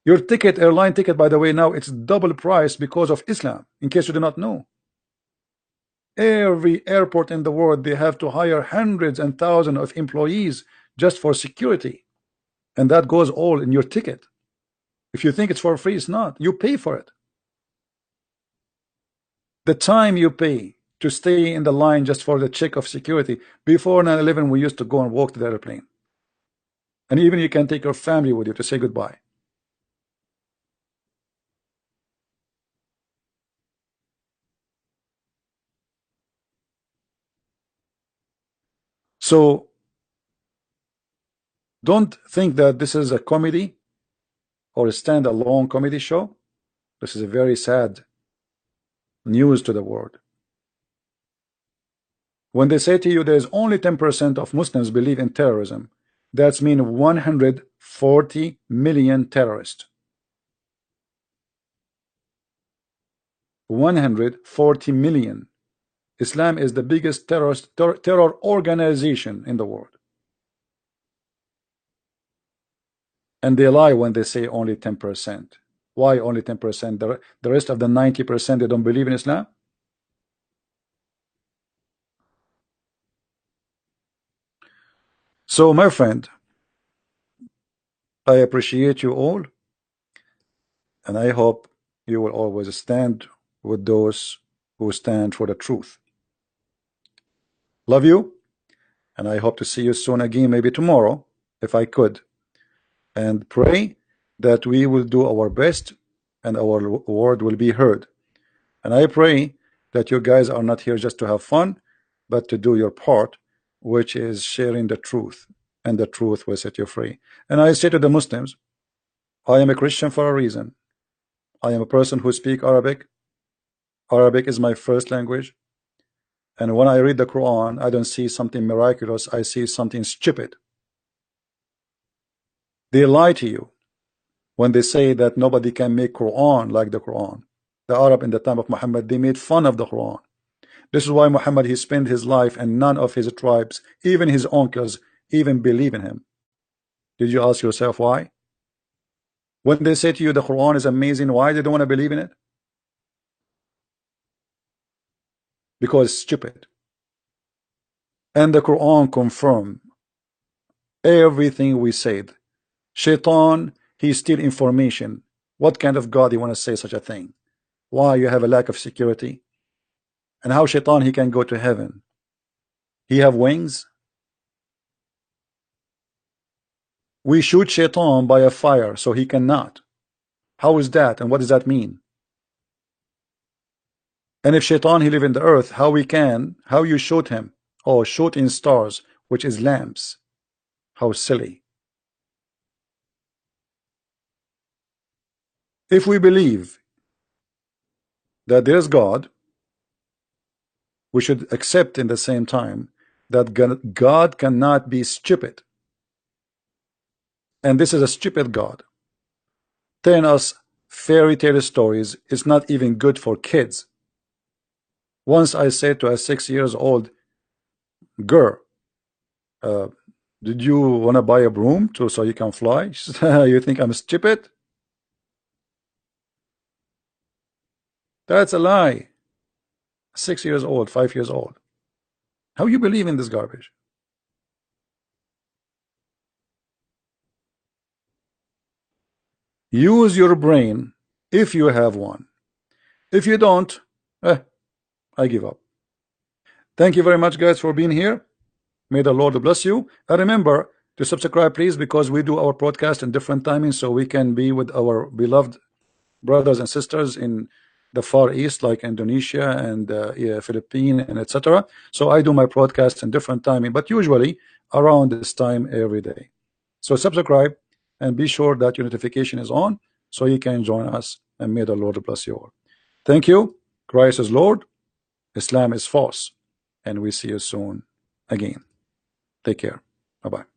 Your ticket, airline ticket, by the way, now it's double price because of Islam, in case you do not know. Every airport in the world, they have to hire hundreds and thousands of employees just for security. And that goes all in your ticket. If you think it's for free, it's not. You pay for it. The time you pay to stay in the line just for the check of security. Before 9/11, we used to go and walk to the airplane. And even you can take your family with you to say goodbye. So don't think that this is a comedy or a stand-alone comedy show. This is a very sad news to the world. When they say to you there is only 10% of Muslims believe in terrorism, that's mean 140 million terrorists. 140 million. Islam is the biggest terror organization in the world. And they lie when they say only 10%. Why only 10%? The rest of the 90%, they don't believe in Islam? So, my friend, I appreciate you all, and I hope you will always stand with those who stand for the truth. Love you, and I hope to see you soon again, maybe tomorrow, if I could. And pray that we will do our best and our word will be heard. And I pray that you guys are not here just to have fun, but to do your part, which is sharing the truth, and the truth will set you free. And I say to the Muslims, I am a Christian for a reason. I am a person who speaks Arabic. Arabic is my first language. And when I read the Quran, I don't see something miraculous. I see something stupid. They lie to you when they say that nobody can make Quran like the Quran. The Arab in the time of Muhammad, they made fun of the Quran. This is why Muhammad, he spent his life and none of his tribes, even his uncles, even believe in him. Did you ask yourself why? When they say to you the Quran is amazing, why they don't want to believe in it? Because it's stupid. And the Quran confirm everything we said. Shaitan, he steal information. What kind of God you want to say such a thing? Why you have a lack of security? And how Shaitan he can go to heaven? He have wings? We shoot Shaitan by a fire so he cannot. How is that? And what does that mean? And if Shaitan he live in the earth, how you shoot him? Oh, shoot in stars, which is lamps. How silly. If we believe that there's God, we should accept in the same time that God cannot be stupid. And this is a stupid God. Telling us fairy tale stories is not even good for kids. Once I said to a 6 years old girl, uh, did you want to buy a broom so you can fly? She said, you think I'm stupid? That's a lie. 6 years old, 5 years old. How you believe in this garbage? Use your brain if you have one. If you don't, I give up. Thank you very much, guys, for being here. May the Lord bless you. And remember to subscribe, please, because we do our broadcast in different timings so we can be with our beloved brothers and sisters in the Far East, like Indonesia and yeah, Philippines and etc. So I do my broadcast in different timing, but usually around this time every day. So subscribe and be sure that your notification is on so you can join us, and may the Lord bless you all. Thank you. Christ is Lord, Islam is false, and we see you soon again. Take care. Bye-bye.